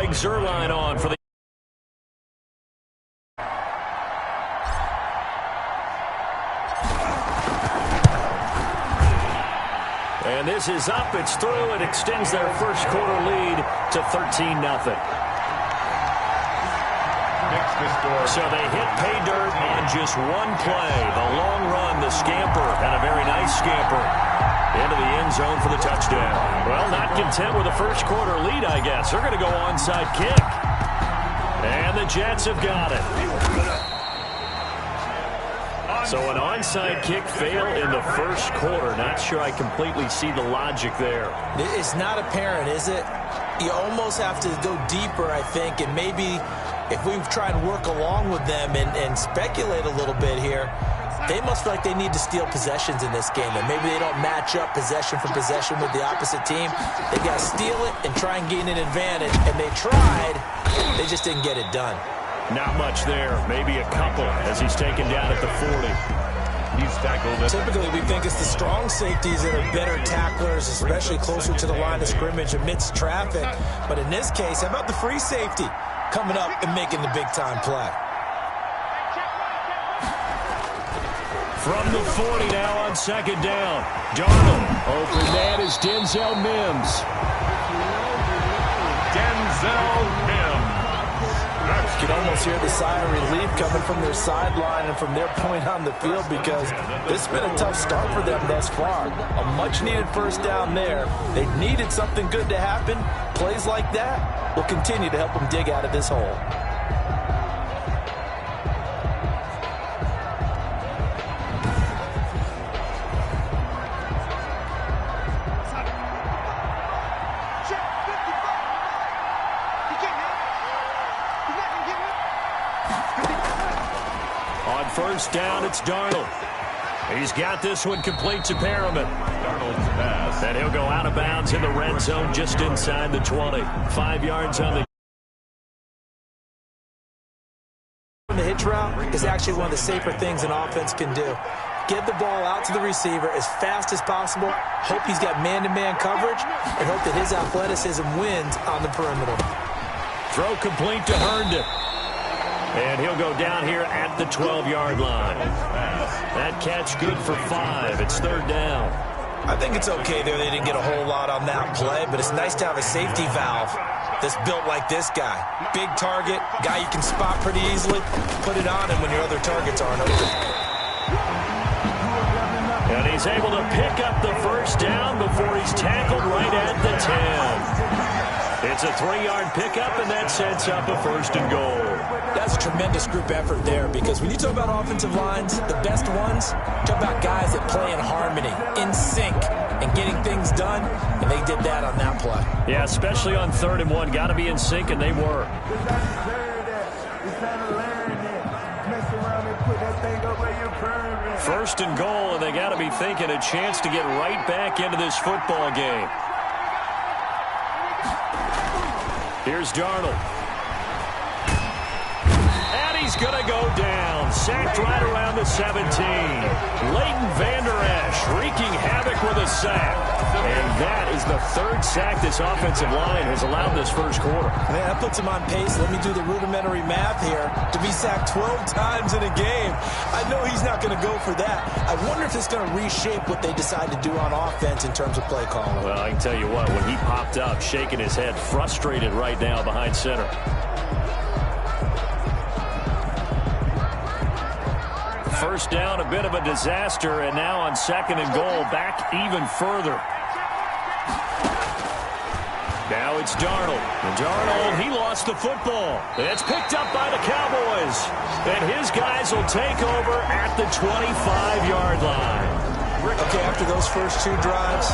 Greg Zuerlein on for the... And this is up. It's through. It extends their first quarter lead to 13-0. So they hit pay dirt on just one play. The long run, the scamper, and a very nice scamper into the end zone for the touchdown. Well, not content with the first quarter lead, I guess. They're going to go onside kick. And the Jets have got it. So an onside kick fail in the first quarter. Not sure I completely see the logic there. It's not apparent, is it? You almost have to go deeper, I think, and maybe if we try and work along with them and speculate a little bit here, they must feel like they need to steal possessions in this game, and maybe they don't match up possession for possession with the opposite team. They got to steal it and try and gain an advantage, and they tried. They just didn't get it done. Not much there. Maybe a couple as he's taken down at the 40. He's tackled. Typically, we think it's the strong safeties that are better tacklers, especially closer to the line of scrimmage amidst traffic. But in this case, how about the free safety coming up and making the big-time play? From the 40 now on second down. Darnold. Open man is Denzel Mims. Denzel Mims. You can almost hear the sigh of relief coming from their sideline and from their point on the field, because this has been a tough start for them thus far. A much-needed first down there. They needed something good to happen. Plays like that will continue to help them dig out of this hole. First down, it's Darnold. He's got this one complete to Perriman. Darnold's pass. And he'll go out of bounds in the red zone just inside the 20. 5 yards on the hitch route is actually one of the safer things an offense can do. Get the ball out to the receiver as fast as possible, hope he's got man-to-man coverage, and hope that his athleticism wins on the perimeter. Throw complete to Herndon. And he'll go down here at the 12-yard line. That catch good for 5. It's third down. I think it's okay there. They didn't get a whole lot on that play, but it's nice to have a safety valve that's built like this guy. Big target, guy you can spot pretty easily. Put it on him when your other targets aren't open. And he's able to pick up the first down before he's tackled right at the 10. It's a 3-yard pickup, and that sets up a first and goal. That's a tremendous group effort there, because when you talk about offensive lines, the best ones, talk about guys that play in harmony, in sync, and getting things done, and they did that on that play. Yeah, especially on 3rd and 1. Got to be in sync, and they were. First and goal, and they got to be thinking a chance to get right back into this football game. Here's Darnold. And he's going to go down. Sacked right around the 17. Leighton Vander Esch wreaking havoc with a sack. And that is the 3rd sack this offensive line has allowed this first quarter. Man, that puts him on pace. Let me do the rudimentary math here. To be sacked 12 times in a game. I know he's not going to go for that. I wonder if it's going to reshape what they decide to do on offense in terms of play calling. Well, I can tell you what, when he popped up, shaking his head, frustrated right now behind center. First down, a bit of a disaster, and now on 2nd and goal, back even further. Now it's Darnold. And Darnold, he lost the football. It's picked up by the Cowboys. And his guys will take over at the 25-yard line. Okay, after those first 2 drives,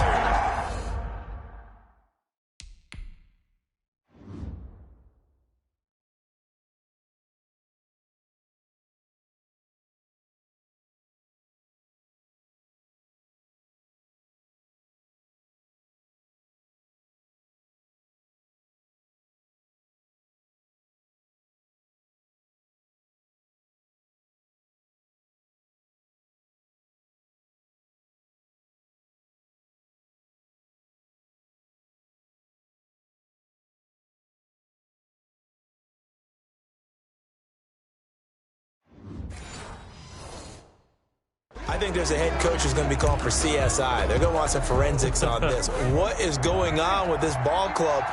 I think there's a head coach who's going to be calling for CSI. They're going to want some forensics on this. What is going on with this ball club?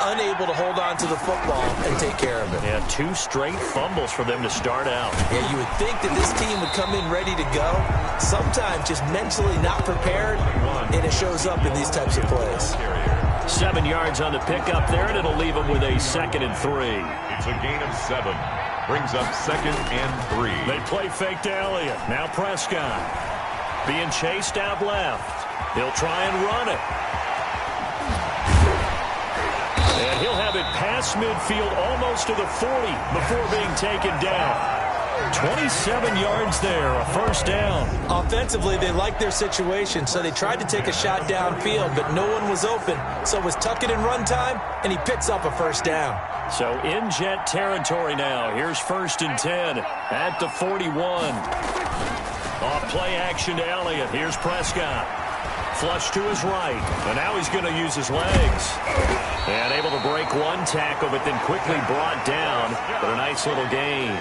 Unable to hold on to the football and take care of it. Yeah, 2 straight fumbles for them to start out. Yeah, you would think that this team would come in ready to go. Sometimes just mentally not prepared, and it shows up in these types of plays. 7 yards on the pickup there, and it'll leave them with a 2nd and 3. It's a gain of 7. Brings up 2nd and 3. They play fake to Elliott. Now Prescott being chased out left. He'll try and run it. And he'll have it past midfield almost to the 40 before being taken down. 27 yards there, a first down. Offensively, they liked their situation, so they tried to take a shot downfield, but no one was open. So it was tuck it in run time, and he picks up a first down. So in Jet territory now. Here's 1st and 10 at the 41. Off play action to Elliott. Here's Prescott. Flush to his right. And now he's going to use his legs. And able to break one tackle, but then quickly brought down. But a nice little gain.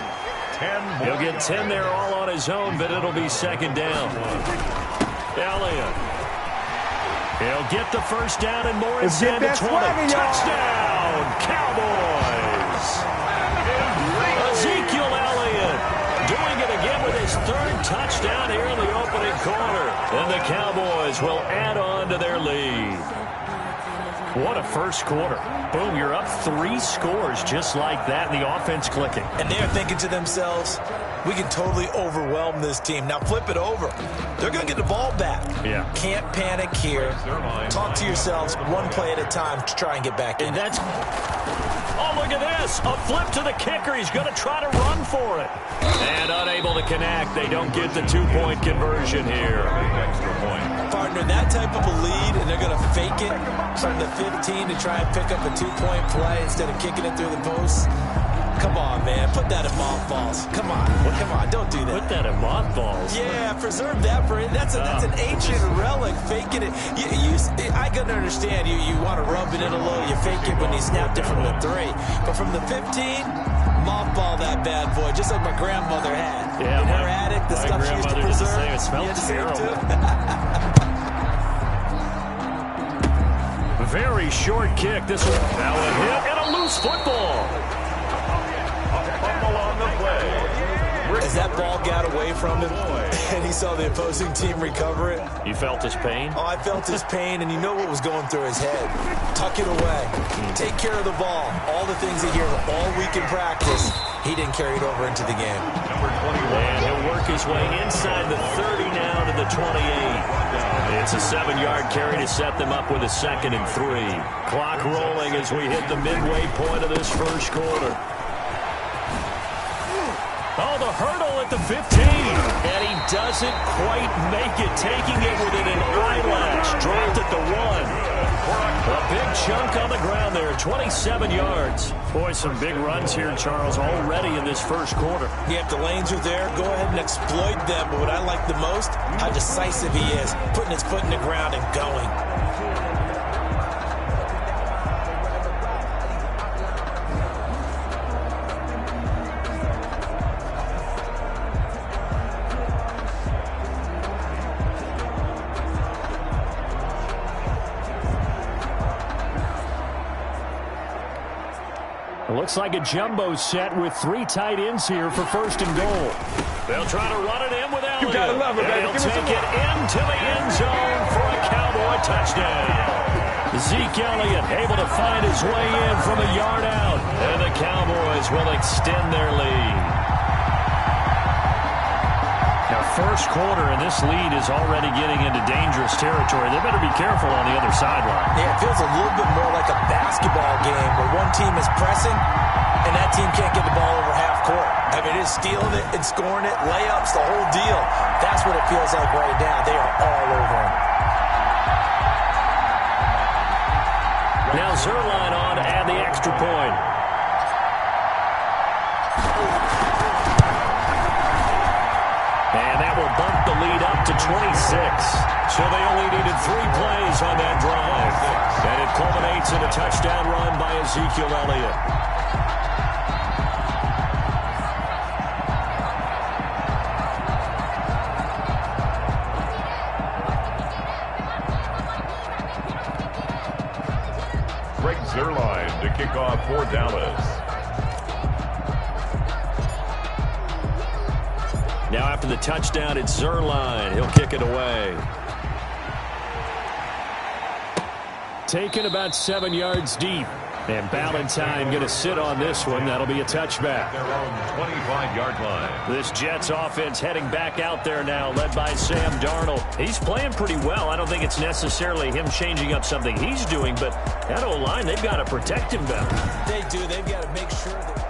He'll get 10 there all on his own, but it'll be 2nd down. Elliott. He'll get the first down and more inside the 20. Touchdown, Cowboys. Ezekiel Elliott doing it again with his 3rd touchdown here in the opening quarter. And the Cowboys will add on to their lead. What a first quarter. Boom, you're up 3 scores just like that, and the offense clicking. And they're thinking to themselves, we can totally overwhelm this team. Now flip it over. They're going to get the ball back. Yeah. Can't panic here. Talk to yourselves one play at a time to try and get back in. And that's... Oh, look at this. A flip to the kicker. He's going to try to run for it. And unable to connect. They don't get the 2-point conversion here. Extra point. Partner, that type of a lead, and they're going to fake it from the 15 to try and pick up a 2-point play instead of kicking it through the posts. Come on, man. Put that in mothballs. Come on. Come on. Don't do that. Put that in mothballs. Yeah, preserve that for it. That's an ancient relic. Faking it. I can understand you want to rub it in a little. You fake it when you snapped it from the 3. But from the 15, mothball that bad boy, just like my grandmother had. Yeah, in her attic, the stuff she used to preserve. It smelled terrible. Very short kick. This one now a hit and a loose football. On the play. As that ball got away from him and he saw the opposing team recover it. You felt his pain? Oh, I felt his pain, and you know what was going through his head. Tuck it away. Take care of the ball. All the things he hears all week in practice, he didn't carry it over into the game. Number 21. And he'll work his way inside the 30 now to the 28. It's a 7-yard carry to set them up with a 2nd and 3. Clock rolling as we hit the midway point of this first quarter. Oh, the hurdle at the 15. And he doesn't quite make it, taking it within an eyelash. Dropped at the 1. A big chunk on the ground there, 27 yards. Boy, some big runs here, Charles, already in this first quarter. Yeah, if the lanes are there, go ahead and exploit them. But what I like the most, how decisive he is, putting his foot in the ground and going. Looks like a jumbo set with 3 tight ends here for 1st and goal. They'll try to run it in with Elliott. You gotta love it, baby. He'll take it into the end zone for a Cowboy touchdown. Zeke Elliott able to find his way in from a yard out. And the Cowboys will extend their lead. Now, first quarter, and this lead is already getting into dangerous territory. They better be careful on the other sideline. Yeah, it feels a little bit more like a basketball game where one team is pressing and that team can't get the ball over half court. I mean, it's stealing it and scoring it, layups, the whole deal. That's what it feels like right now. They are all over him. Now Zerline on to add the extra point. And that will bump the lead up to 26. So they only needed 3 plays on that drive. And it culminates in a touchdown run by Ezekiel Elliott. handoff for Dallas. Now after the touchdown, it's Zerline. He'll kick it away. Taken about 7 yards deep. And Ballantyne going to sit on this one. That'll be a touchback. Their own 25-yard line. This Jets offense heading back out there now, led by Sam Darnold. He's playing pretty well. I don't think it's necessarily him changing up something he's doing, but that O-line, they've got to protect him better. They do. They've got to make sure that...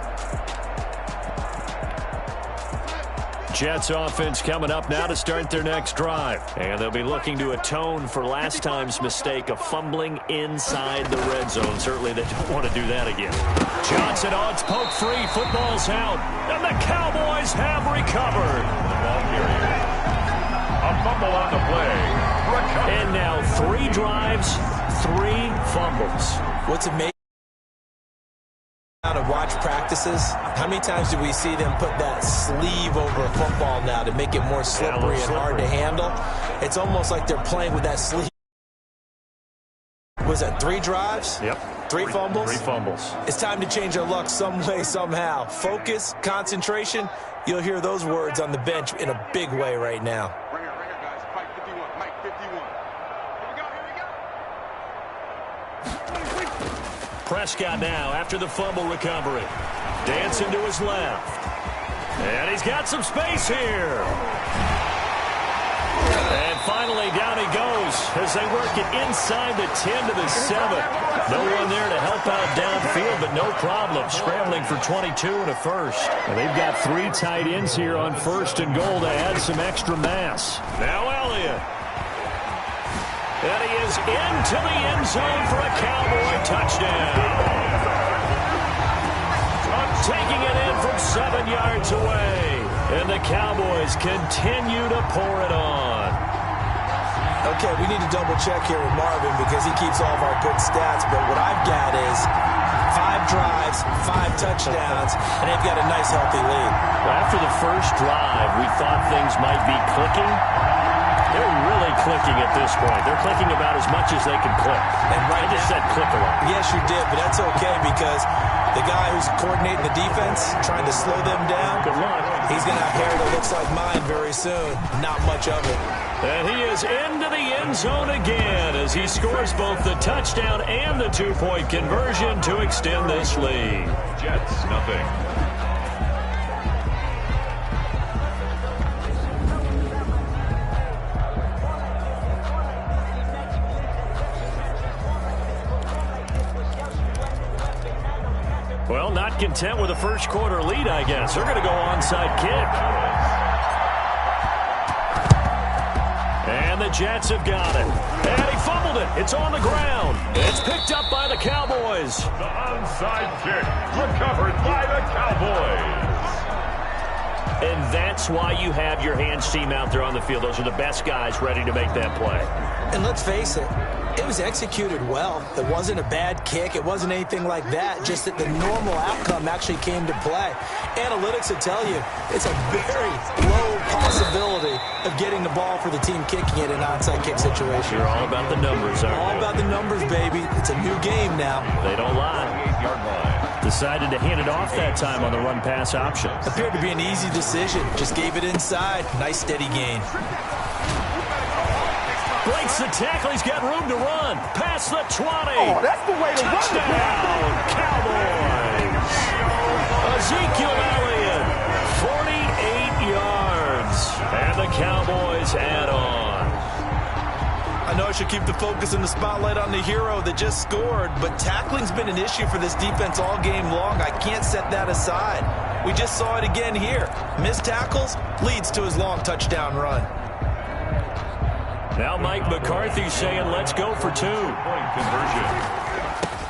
Jets offense coming up now to start their next drive. And they'll be looking to atone for last time's mistake of fumbling inside the red zone. Certainly they don't want to do that again. Johnson odds poke free. Football's out. And the Cowboys have recovered. A fumble on the play. Recovered. And now 3 drives, 3 fumbles. What's amazing to watch practices, how many times do we see them put that sleeve over a football now to make it more slippery and hard to handle? It's almost like they're playing with that sleeve. Was that 3 drives? Yep. 3 fumbles? 3 fumbles. It's time to change our luck some way, somehow. Focus, concentration, you'll hear those words on the bench in a big way right now. Right here, guys. Mike 51. Mike 51. Here we go. Prescott now after the fumble recovery. Dancing to his left. And he's got some space here. And finally down he goes as they work it inside the 10 to the 7. No one there to help out downfield, but no problem. Scrambling for 22 and a first. And they've got 3 tight ends here on 1st and goal to add some extra mass. Now Elliott. And he is into the end zone for a Cowboy touchdown. Taking it in from 7 yards away. And the Cowboys continue to pour it on. Okay, we need to double check here with Marvin because he keeps all of our good stats. But what I've got is 5 drives, 5 touchdowns, and they've got a nice healthy lead. Well, after the first drive, we thought things might be clicking. They're really clicking at this point. They're clicking about as much as they can click. And right I just said click a lot. Yes, you did, but that's okay because the guy who's coordinating the defense, trying to slow them down, Good luck. he's going to have hair that looks like mine very soon. Not much of it. And he is into the end zone again as he scores both the touchdown and the 2-point conversion to extend this lead. Jets, nothing. Well, not content with a first quarter lead, I guess. They're going to go onside kick. And the Jets have got it. And he fumbled it. It's on the ground. It's picked up by the Cowboys. The onside kick recovered by the Cowboys. And that's why you have your hands team out there on the field. Those are the best guys ready to make that play. And let's face it, it was executed well. It wasn't a bad kick. It wasn't anything like that. Just that the normal outcome actually came to play. Analytics will tell you it's a very low possibility of getting the ball for the team kicking it in an onside kick situation. You're all about the numbers, aren't All you? about the numbers, baby. It's a new game now. They don't lie. 8-yard line. Decided to hand it off that time on the run-pass option. Appeared to be an easy decision. Just gave it inside. Nice steady gain. Breaks the tackle. He's got room to run. Past the 20. Oh, that's the way to run the Touchdown, Cowboys. Ezekiel Elliott, 48 yards. And the Cowboys add on. I know I should keep the focus and the spotlight on the hero that just scored, but tackling's been an issue for this defense all game long. I can't set that aside. We just saw it again here. Missed tackles leads to his long touchdown run. Now Mike McCarthy saying, let's go for 2. Point conversion.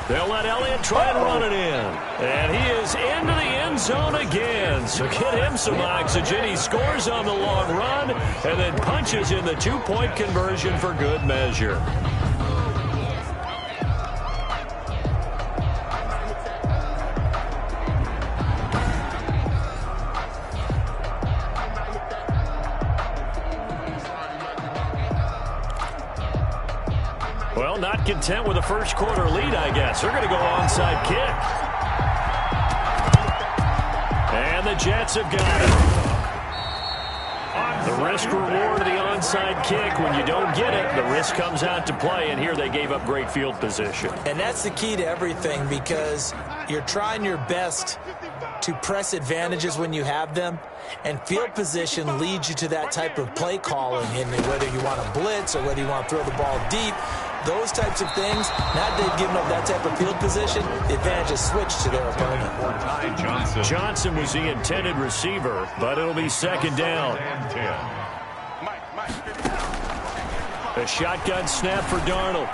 They'll let Elliott try and run it in. And he is into the end zone again. So get him some oxygen. He scores on the long run and then punches in the 2-point conversion for good measure. Well, not Not content with a first quarter lead, I guess. They're going to go onside kick. And the Jets have got it. The risk reward of the onside kick. When you don't get it, the risk comes out to play, and here they gave up great field position. And that's the key to everything, because you're trying your best to press advantages when you have them, and field position leads you to that type of play calling, and whether you want to blitz or whether you want to throw the ball deep, those types of things. Now that they've given up that type of field position, the advantage is switched to their opponent. Johnson was the intended receiver, but it'll be second down. A shotgun snap for Darnold.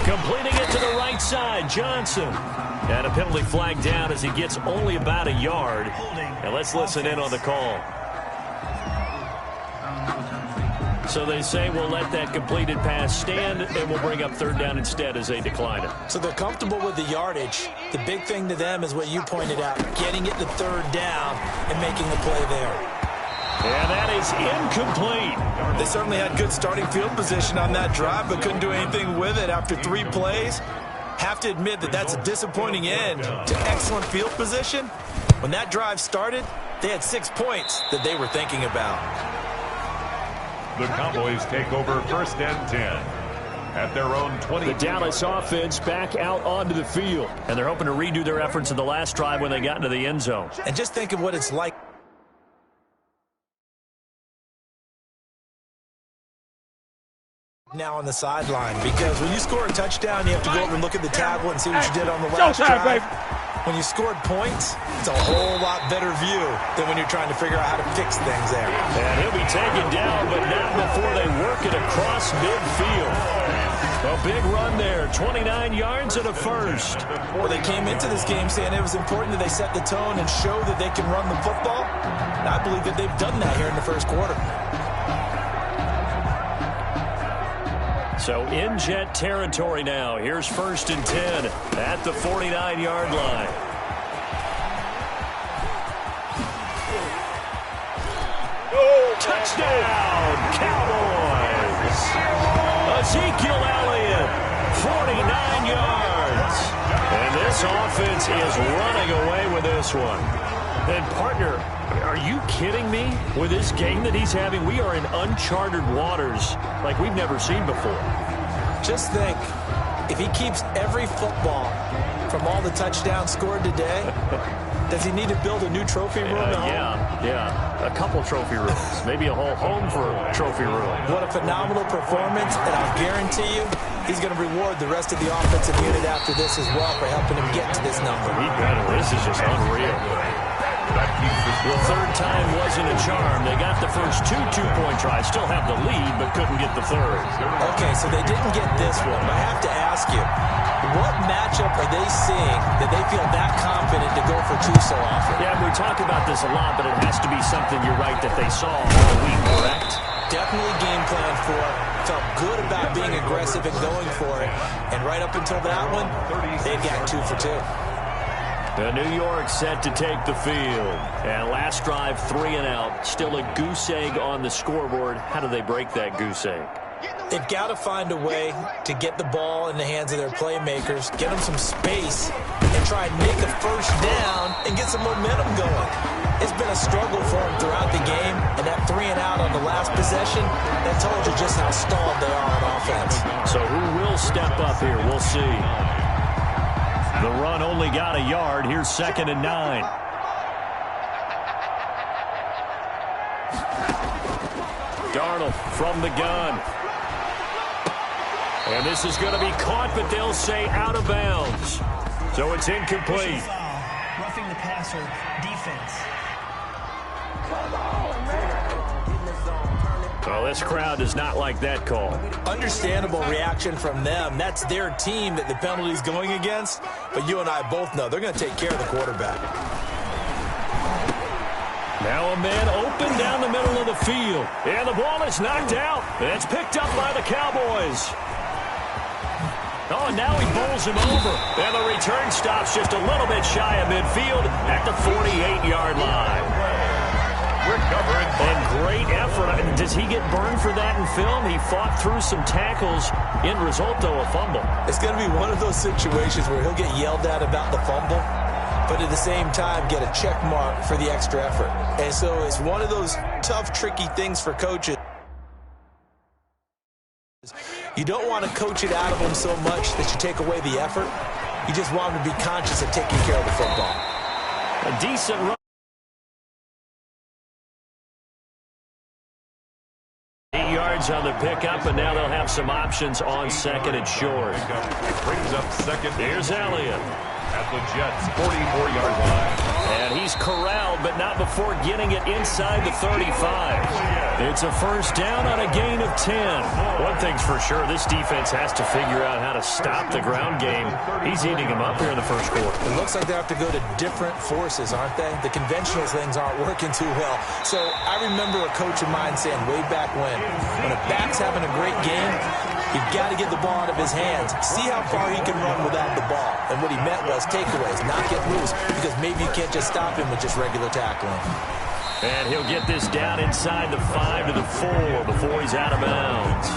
Completing it to the right side, Johnson. And a penalty flag down as he gets only about a yard. And let's listen in on the call. So they say we'll let that completed pass stand, and we'll bring up third down instead as they decline it. So they're comfortable with the yardage. The big thing to them is what you pointed out, getting it to third down and making the play there. And that is incomplete. They certainly had good starting field position on that drive, but couldn't do anything with it after 3 plays. Have to admit that that's a disappointing end to excellent field position. When that drive started, they had 6 points that they were thinking about. The Cowboys take over first and 10 at their own 20. The Dallas offense back out onto the field, and they're hoping to redo their efforts in the last drive when they got into the end zone. And just think of what it's like now on the sideline, because when you score a touchdown, you have to go over and look at the tablet and see what you did on the last drive. When you scored points, it's a whole lot better view than when you're trying to figure out how to fix things there. And he'll be taken down, but not before they work it across midfield. A big run there, 29 yards and a first. Well, they came into this game saying it was important that they set the tone and show that they can run the football. And I believe that they've done that here in the first quarter. So in Jet territory now. Here's first and 10 at the 49-yard line. Touchdown, Cowboys! Ezekiel Elliott, 49 yards. And this offense is running away with this one. And partner, are you kidding me? With this game that he's having, we are in uncharted waters like we've never seen before. Just think, if he keeps every football from all the touchdowns scored today, does he need to build a new trophy room? Yeah. A couple trophy rooms. Maybe a whole home for a trophy room. What a phenomenal performance, and I'll guarantee you he's going to reward the rest of the offensive unit after this as well for helping him get to this number. He better. This is just unreal. The third time wasn't a charm. They got the first 2 two-point tries. Still have the lead, but couldn't get the third. Okay, so they didn't get this one, but I have to ask you, what matchup are they seeing that they feel that confident to go for 2 so often? Yeah, we talk about this a lot, but it has to be something, you're right, that they saw all week, correct? Definitely game plan for it. Felt good about being aggressive and going for it. And right up until that one, they've got 2 for 2. The New York set to take the field. And last drive, 3 and out. Still a goose egg on the scoreboard. How do they break that goose egg? They've got to find a way to get the ball in the hands of their playmakers, get them some space, and try and make a first down and get some momentum going. It's been a struggle for them throughout the game, and that 3 and out on the last possession, that told you just how stalled they are on offense. So who will step up here? We'll see. The run only got a yard. Here's 2nd and 9. Darnold from the gun. And this is going to be caught, but they'll say out of bounds. So it's incomplete. Roughing the passer, defense. Well, this crowd does not like that call. Understandable reaction from them. That's their team that the penalty's going against. But you and I both know they're going to take care of the quarterback. Now a man open down the middle of the field. And the ball is knocked out. And it's picked up by the Cowboys. Oh, and now he bowls him over. And the return stops just a little bit shy of midfield at the 48-yard line. Recovering. And great effort. Does he get burned for that in film? He fought through some tackles. End result, though, a fumble. It's going to be one of those situations where he'll get yelled at about the fumble, but at the same time get a check mark for the extra effort. And so it's one of those tough, tricky things for coaches. You don't want to coach it out of them so much that you take away the effort. You just want them to be conscious of taking care of the football. A decent run. 8 yards on the pickup, and now they'll have some options on second and short. Brings up second. Here's Elliott. At the Jets' 44-yard line. And he's corralled, but not before getting it inside the 35. It's a first down on a gain of 10. One thing's for sure, this defense has to figure out how to stop the ground game. He's eating them up here in the first quarter. It looks like they have to go to different forces, aren't they? The conventional things aren't working too well. So I remember a coach of mine saying way back when a back's having a great game, you've got to get the ball out of his hands. See how far he can run without the ball. And what he meant was takeaways, not get loose, because maybe you can't just stop him with just regular tackling. And he'll get this down inside the 5 to the 4 before he's out of bounds.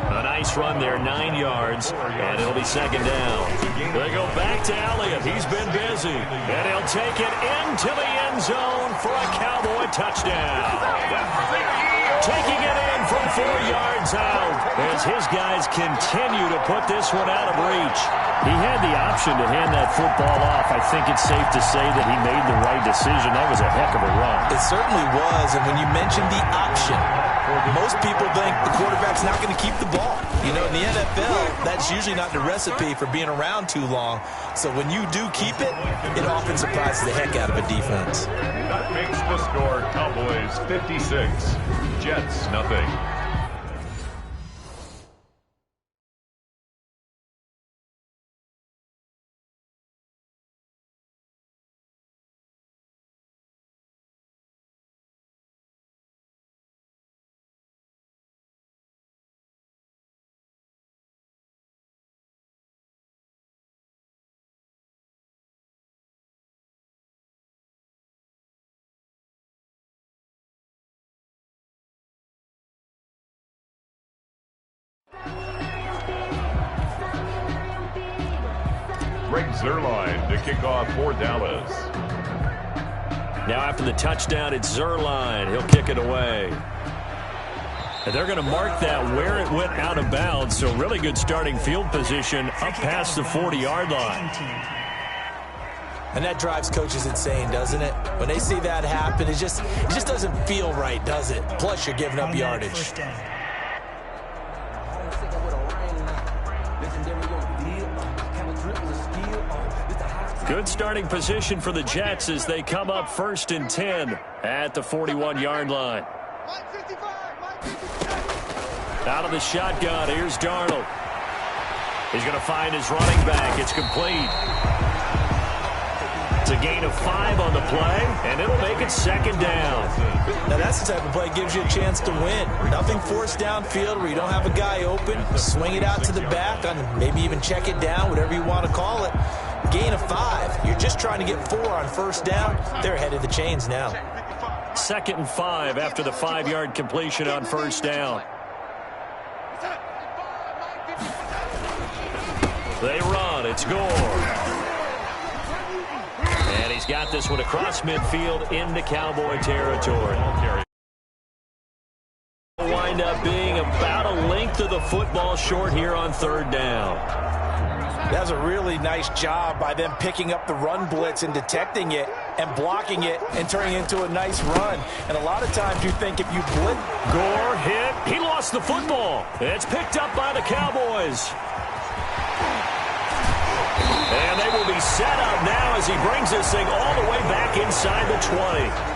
A nice run there, 9 yards, and it'll be second down. They go back to Elliott. He's been busy. And he'll take it into the end zone for a Cowboy touchdown. Taking it in from 4 yards out as his guys continue to put this one out of reach. He had the option to hand that football off. I think it's safe to say that he made the right decision. That was a heck of a run. It certainly was, and when you mentioned the option, most people think the quarterback's not going to keep the ball. You know, in the NFL, that's usually not the recipe for being around too long. So when you do keep it, it often surprises the heck out of a defense. That makes the score Cowboys 56, Jets nothing. Greg Zuerlein to kick off for Dallas. Now after the touchdown, it's Zuerlein. He'll kick it away. And they're going to mark that where it went out of bounds. So really good starting field position up past the 40-yard line. And that drives coaches insane, doesn't it? When they see that happen, it just doesn't feel right, does it? Plus, you're giving up yardage. Good starting position for the Jets as they come up 1st and 10 at the 41-yard line. Out of the shotgun, here's Darnold. He's going to find his running back. It's complete. It's a gain of 5 on the play, and it'll make it second down. Now that's the type of play that gives you a chance to win. Nothing forced downfield where you don't have a guy open. Swing it out to the back, and maybe even check it down, whatever you want to call it. Gain of 5. You're just trying to get 4 on first down. They're ahead of the chains now. 2nd and 5 after the 5-yard completion on first down. They run. It's Gore. And he's got this one across midfield into Cowboy territory. Wind up being about a length of the football short here on 3rd down. That was a really nice job by them picking up the run blitz and detecting it and blocking it and turning it into a nice run. And a lot of times you think if you blitz. Gore hit. He lost the football. It's picked up by the Cowboys. And they will be set up now as he brings this thing all the way back inside the 20.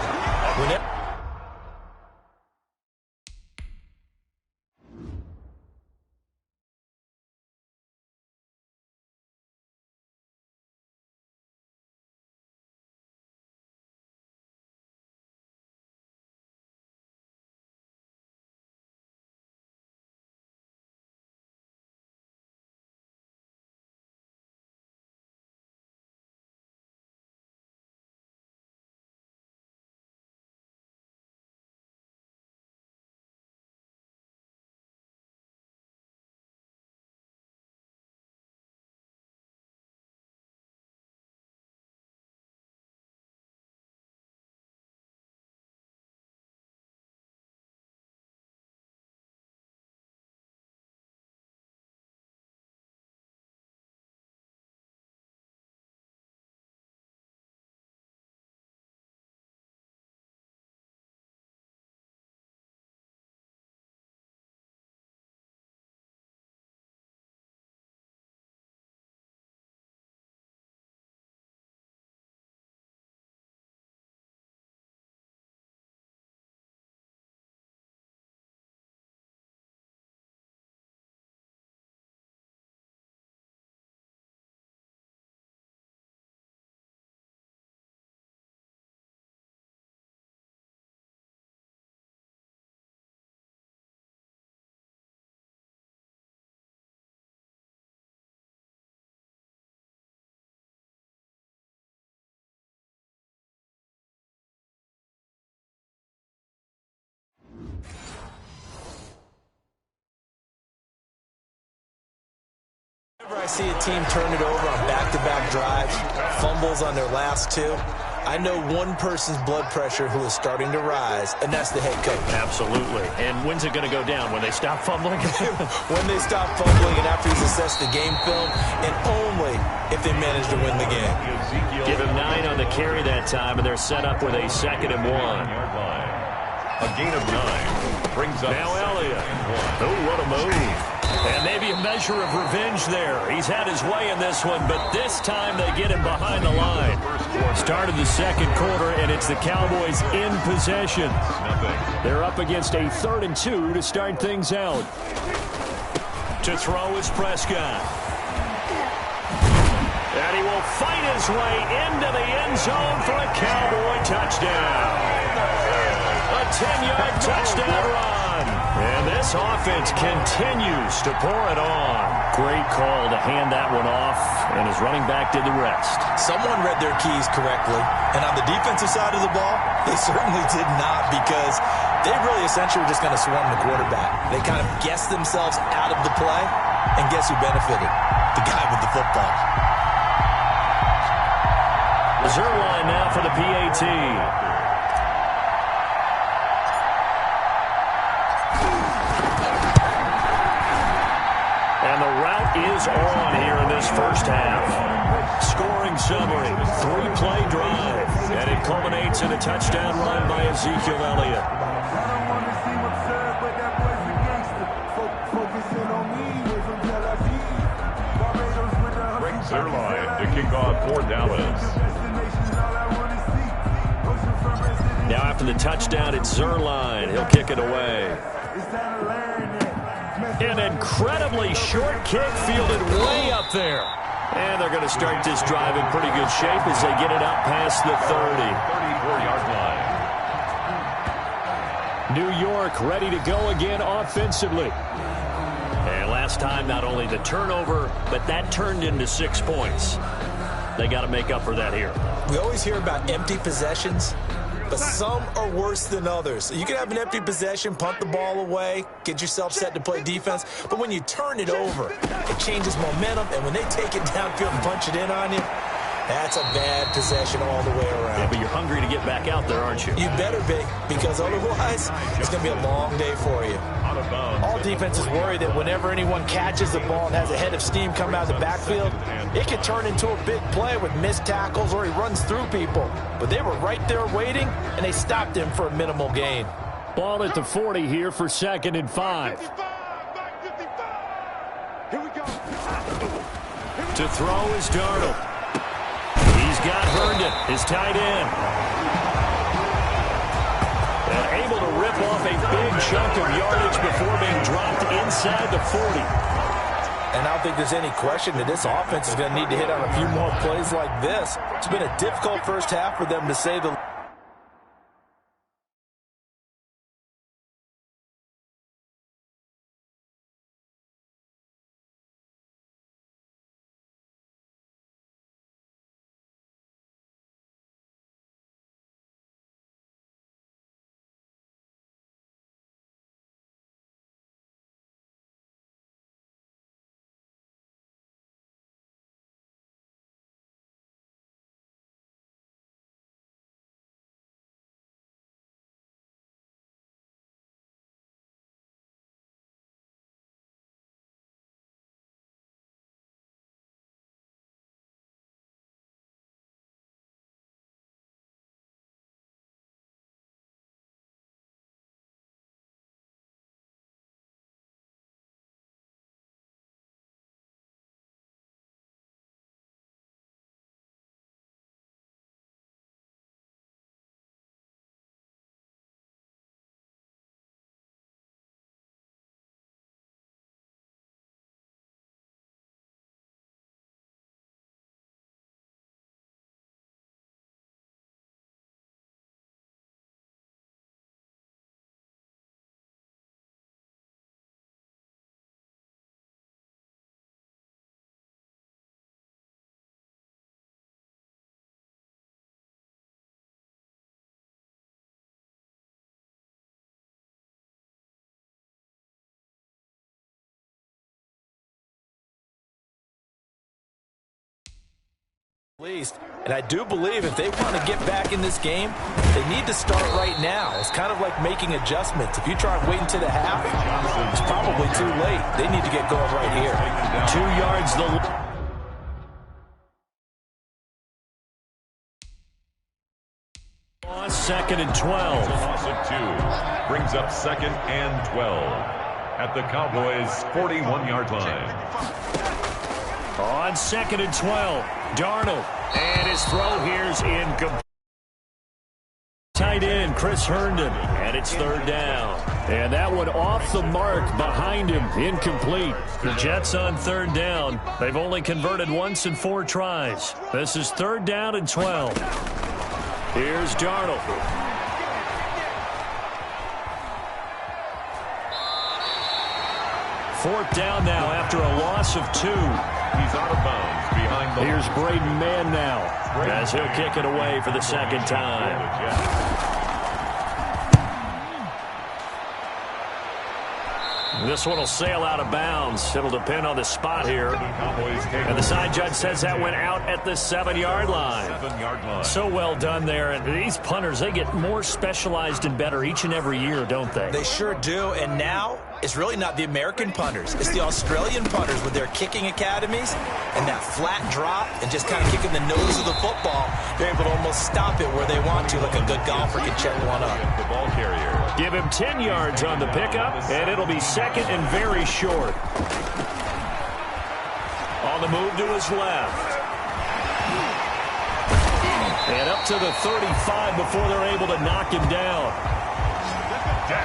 I see a team turn it over on back-to-back drives, fumbles on their last two, I know one person's blood pressure who is starting to rise, and that's the head coach. Absolutely. And when's it going to go down? When they stop fumbling? When they stop fumbling and after he's assessed the game film, and only if they manage to win the game. Give him 9 on the carry that time, and they're set up with a 2nd and 1. A gain of 9 brings up now Elliott. Oh, what a move. And maybe a measure of revenge there. He's had his way in this one, but this time they get him behind the line. Start of the second quarter, and it's the Cowboys in possession. They're up against a 3rd and 2 to start things out. To throw is Prescott. And he will fight his way into the end zone for a Cowboy touchdown. A 10-yard touchdown run. And this offense continues to pour it on. Great call to hand that one off, and his running back did the rest. Someone read their keys correctly, and on the defensive side of the ball, they certainly did not, because they really essentially were just going to swarm the quarterback. They kind of guessed themselves out of the play, and guess who benefited? The guy with the football. Zerline now for the PAT. And the route is on here in this first half. Scoring summary, 3-play drive, and it culminates in a touchdown run by Ezekiel Elliott. Rick Zerline to kick off for Dallas. Now after the touchdown, it's Zerline. He'll kick it away. An incredibly short kick fielded way up there. And they're going to start this drive in pretty good shape as they get it out past the 30. 34-yard line. New York ready to go again offensively. And last time, not only the turnover, but that turned into 6 points. They got to make up for that here. We always hear about empty possessions, but some are worse than others. You can have an empty possession, punt the ball away, get yourself set to play defense, but when you turn it over, it changes momentum, and when they take it downfield and punch it in on you, that's a bad possession all the way around. Yeah, but you're hungry to get back out there, aren't you? You better be, because otherwise, it's going to be a long day for you. All defenses worry that whenever anyone catches the ball and has a head of steam come out of the backfield, it can turn into a big play with missed tackles or he runs through people. But they were right there waiting, and they stopped him for a minimal gain. Ball at the 40 here for 2nd and 5. Here we go. To throw is Darnold. He's got Herndon, his tight end. And able to rip off a big chunk of yardage before being dropped inside the 40. And I don't think there's any question that this offense is going to need to hit on a few more plays like this. It's been a difficult first half for them, to say the least. Pleased. And I do believe if they want to get back in this game, they need to start right now. It's kind of like making adjustments. If you try and wait until the half, it's probably too late. They need to get going right here. 2 yards the... Second and 12. Loss of 2 brings up second and 12 at the Cowboys' 41-yard line. On second and 12, Darnold, and his throw here's incomplete. Tight end Chris Herndon, and it's third down. And that one off the mark behind him, incomplete. The Jets on third down. They've only converted once in 4 tries. This is third down and 12. Here's Darnold. Fourth down now after a loss of 2. He's out of bounds behind the... Here's Braden Mann now as he'll kick it away for the second time. This one will sail out of bounds. It'll depend on the spot here. And the side judge says that went out at the 7-yard line. So well done there. And these punters, they get more specialized and better each and every year, don't they? They sure do. And now it's really not the American punters. It's the Australian punters with their kicking academies and that flat drop and just kind of kicking the nose of the football. They're able to almost stop it where they want to, like a good golfer can check one up. The ball carrier. Give him 10 yards on the pickup, and it'll be second and very short. On the move to his left. And up to the 35 before they're able to knock him down.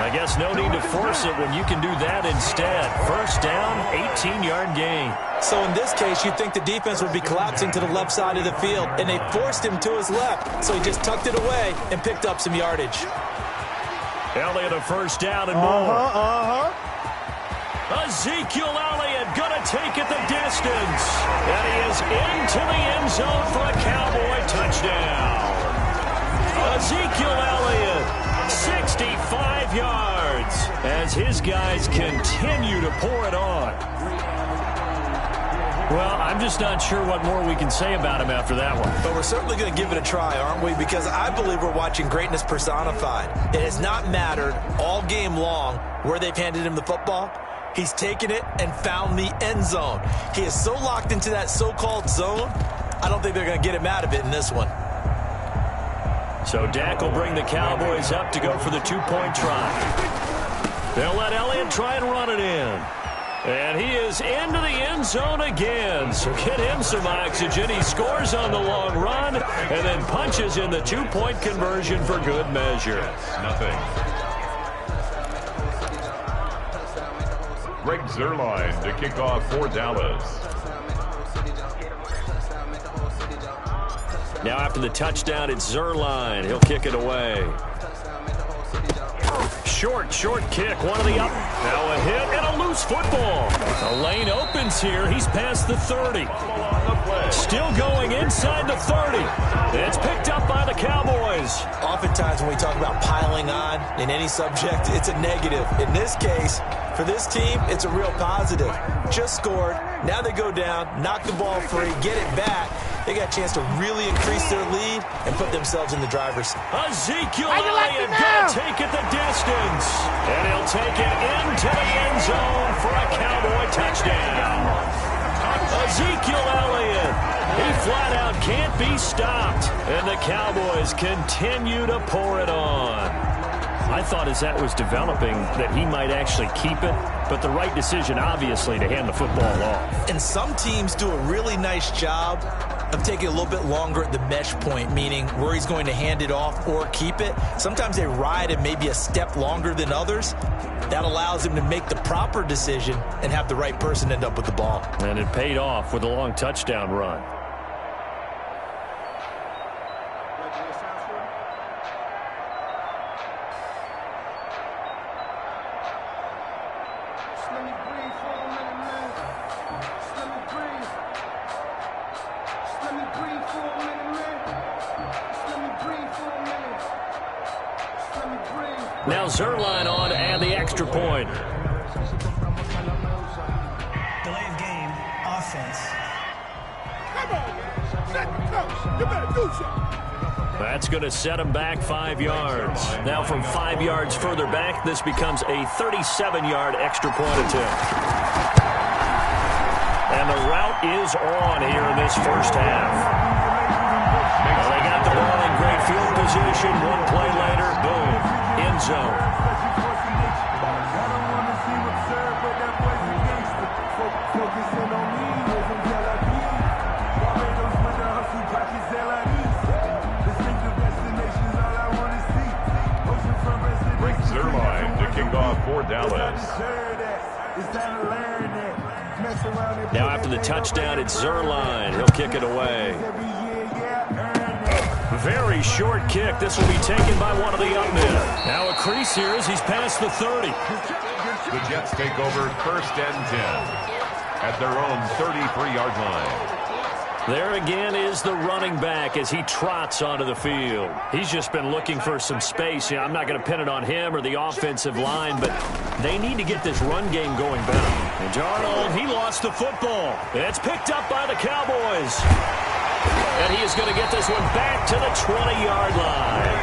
I guess no need to force it when you can do that instead. First down, 18-yard gain. So in this case, you'd think the defense would be collapsing to the left side of the field, and they forced him to his left. So he just tucked it away and picked up some yardage. Elliott a first down and more. Ezekiel Elliott going to take it the distance. And he is into the end zone for a Cowboy touchdown. Ezekiel Elliott, 65 yards, as his guys continue to pour it on. Well, I'm just not sure what more we can say about him after that one. But we're certainly going to give it a try, aren't we? Because I believe we're watching greatness personified. It has not mattered all game long where they've handed him the football. He's taken it and found the end zone. He is so locked into that so-called zone, I don't think they're going to get him out of it in this one. So Dak will bring the Cowboys up to go for the 2-point try. They'll let Elliott try and run it in. And he is into the end zone again. So get him some oxygen. He scores on the long run and then punches in the 2-point conversion for good measure. Nothing. Greg Zuerlein to kick off for Dallas. Now after the touchdown, it's Zuerlein. He'll kick it away. Short kick, one of the up. Now a hit and a loose football. The lane opens here. He's past the 30. Still going inside the 30. It's picked up by the Cowboys. Oftentimes when we talk about piling on in any subject, it's a negative. In this case, for this team, it's a real positive. Just scored. Now they go down, knock the ball free, get it back. They got a chance to really increase their lead and put themselves in the driver's seat. Ezekiel Elliott going to take it the distance. And he'll take it into the end zone for a Cowboy touchdown. Ezekiel Elliott, he flat out can't be stopped. And the Cowboys continue to pour it on. I thought as that was developing that he might actually keep it, but the right decision, obviously, to hand the football off. And some teams do a really nice job of taking a little bit longer at the mesh point, meaning where he's going to hand it off or keep it. Sometimes they ride it maybe a step longer than others. That allows him to make the proper decision and have the right person end up with the ball. And it paid off with a long touchdown run. Now Zuerlein on and the extra point. Delay of game, offense. That's going to set him back 5 yards. Now from 5 yards further back, this becomes a 37-yard extra point attempt. And the route is on here in this first half. Well, they got the ball in great field position. One play later, boom, end zone. Zerline to kick off for Dallas. Now after the touchdown, it's Zerline. He'll kick it away. Very short kick. This will be taken by one of the up men. Now a crease here as he's past the 30. The Jets take over 1st and 10 at their own 33-yard line. There again is the running back as he trots onto the field. He's just been looking for some space. I'm not going to pin it on him or the offensive line, but they need to get this run game going better. And Darnold, he lost the football. It's picked up by the Cowboys. And he is going to get this one back to the 20-yard line.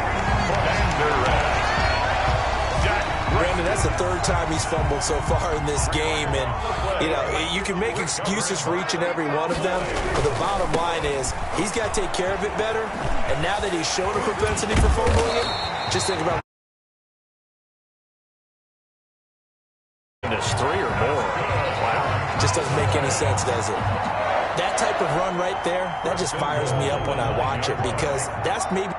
Brandon, that's the 3rd time he's fumbled so far in this game. And, you can make excuses for each and every one of them. But the bottom line is he's got to take care of it better. And now that he's shown a propensity for fumbling it, just think about this 3 or more. Wow. Just doesn't make any sense, does it? That type of run right there, that just fires me up when I watch it because that's maybe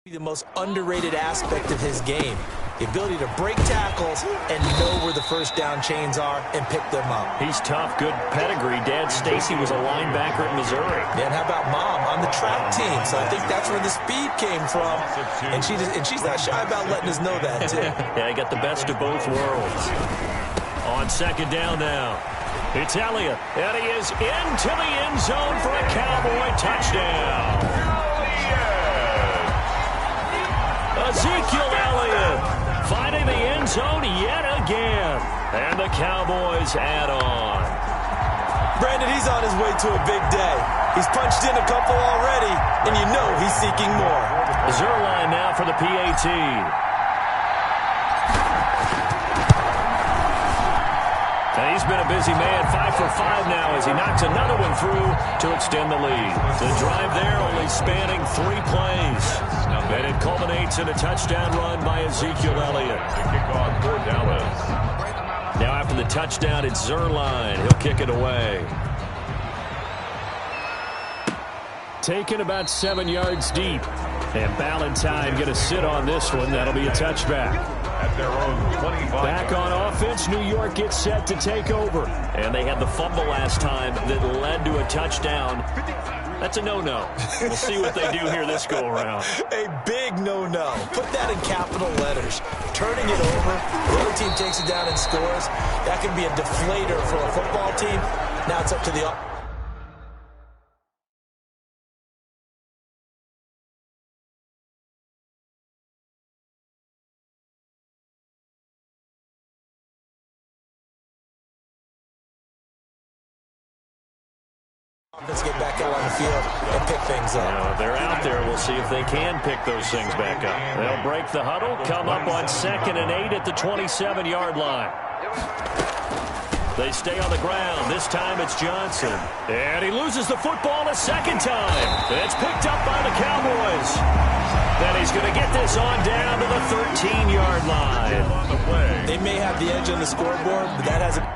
the most underrated aspect of his game. The ability to break tackles and know where the first down chains are and pick them up. He's tough, good pedigree. Dad Stacy was a linebacker at Missouri. And how about Mom on the track team? So I think that's where the speed came from. And she's not shy about letting us know that, too. Yeah, he got the best of both worlds. On 2nd down now. It's Elliott, and he is into the end zone for a Cowboy touchdown. Ezekiel Elliott finding the end zone yet again. And the Cowboys add on. Brandon, he's on his way to a big day. He's punched in a couple already, and you know he's seeking more. Zerline now for the PAT. And he's been a busy man, 5 for 5 now as he knocks another one through to extend the lead. The drive there only spanning 3 plays. And it culminates in a touchdown run by Ezekiel Elliott. The kickoff for Dallas. Now after the touchdown, it's Zerline. He'll kick it away. Taken about 7 yards deep. And Ballantyne going to sit on this one. That'll be a touchback. At their own 25. Back on offense, New York gets set to take over. And they had the fumble last time that led to a touchdown. That's a no-no. We'll see what they do here this go-around. A big no-no. Put that in capital letters. Turning it over, the other team takes it down and scores. That can be a deflator for a football team. Now it's up to the let's get back out on the field and pick things up. Now, they're out there. We'll see if they can pick those things back up. They'll break the huddle, come up on 2nd and 8 at the 27-yard line. They stay on the ground. This time it's Johnson. And he loses the football a second time. It's picked up by the Cowboys. Then he's going to get this on down to the 13-yard line. They may have the edge on the scoreboard, but that hasn't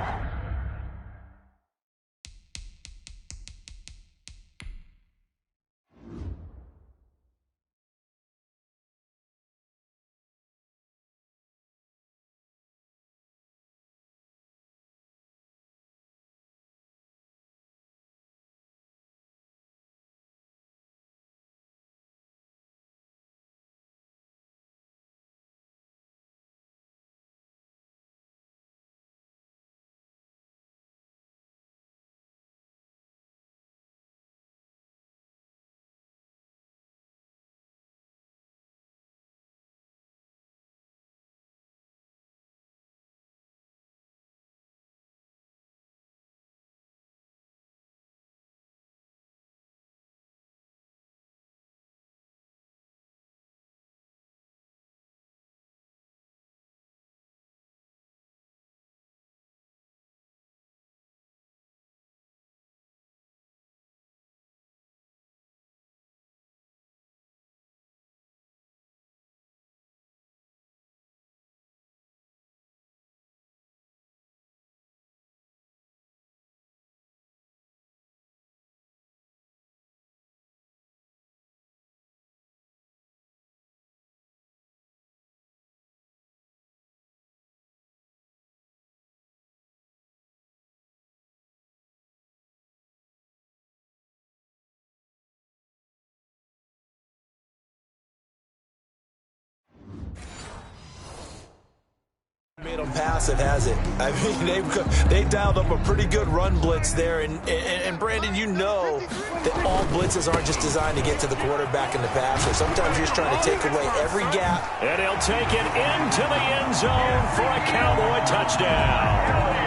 passive, has it? I mean, they dialed up a pretty good run blitz there. And Brandon, you know that all blitzes aren't just designed to get to the quarterback and the passer. Sometimes you're just trying to take away every gap. And he'll take it into the end zone for a Cowboy touchdown.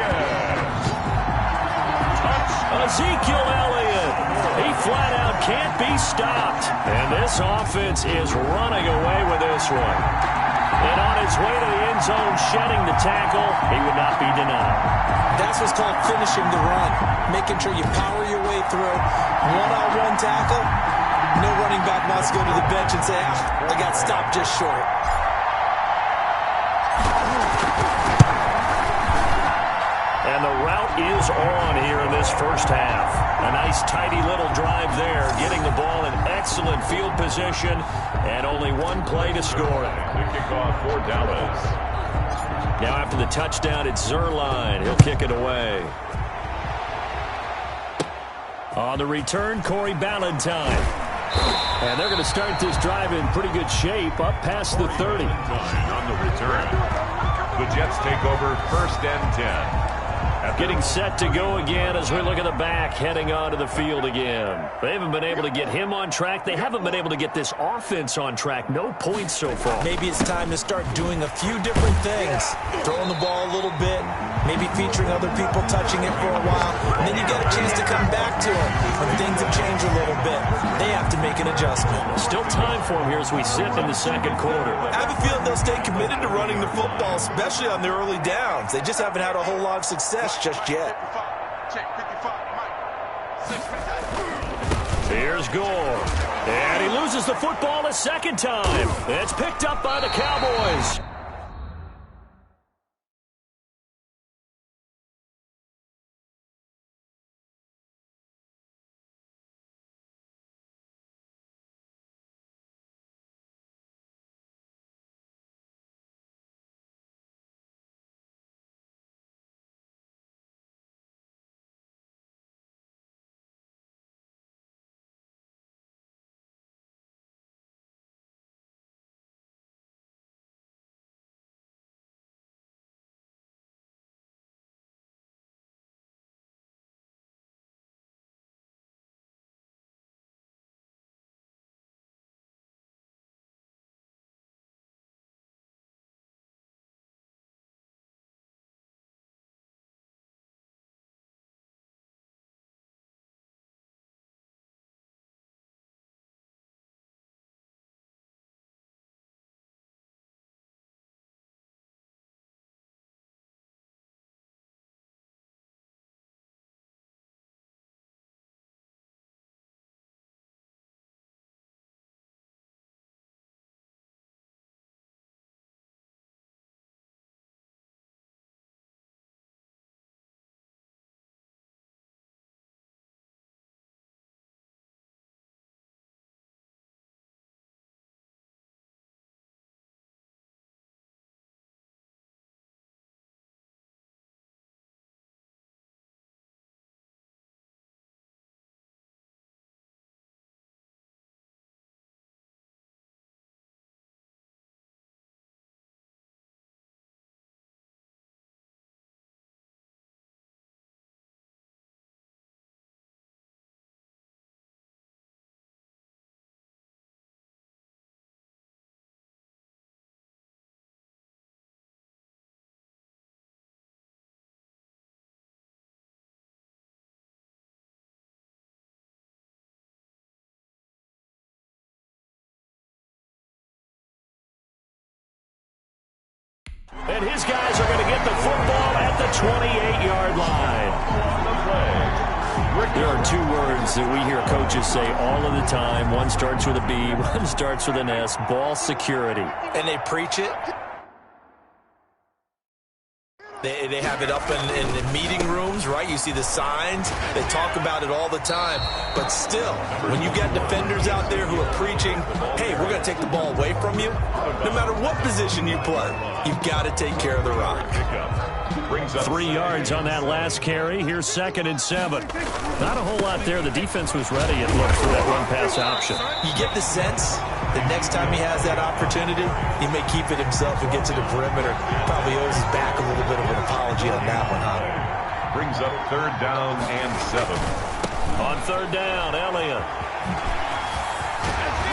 Ezekiel Elliott, he flat out can't be stopped. And this offense is running away with this one. And on his way to the end zone, shedding the tackle, he would not be denied. That's what's called finishing the run, making sure you power your way through. One-on-one tackle, no running back wants to go to the bench and say, I got stopped just short. And the route is on here in this first half. A nice, tidy little drive there, getting the ball in excellent field position, and only one play to score it. The kickoff for Dallas. Now after the touchdown, it's Zerline. He'll kick it away. On the return, Corey Ballantyne. And they're going to start this drive in pretty good shape, up past the 30. On the return, the Jets take over 1st and 10. Getting set to go again as we look at the back, heading onto the field again. They haven't been able to get him on track. They haven't been able to get this offense on track. No points so far. Maybe it's time to start doing a few different things. Throwing the ball a little bit, maybe featuring other people touching it for a while, and then you get a chance to come back to it when things have changed a little bit. They have to make an adjustment. Still time for him here as we sit in the second quarter. I have a feeling they'll stay committed to running the football, especially on their early downs. They just haven't had a whole lot of success just yet. Here's Gore. And he loses the football a second time. It's picked up by the Cowboys. And his guys are going to get the football at the 28-yard line. There are two words that we hear coaches say all of the time. One starts with a B, one starts with an S, ball security. And they preach it. They have it up in the meeting rooms, right? You see the signs. They talk about it all the time. But still, when you got defenders out there who are preaching, hey, we're going to take the ball away from you, no matter what position you play, you've got to take care of the rock. 3 yards on that last carry. Here's 2nd and 7. Not a whole lot there. The defense was ready, it looked, for that run-pass option. You get the sense the next time he has that opportunity, he may keep it himself and get to the perimeter. Probably owes his back a little bit of an apology on that one, huh? Brings up 3rd down and 7. On 3rd down, Elliott.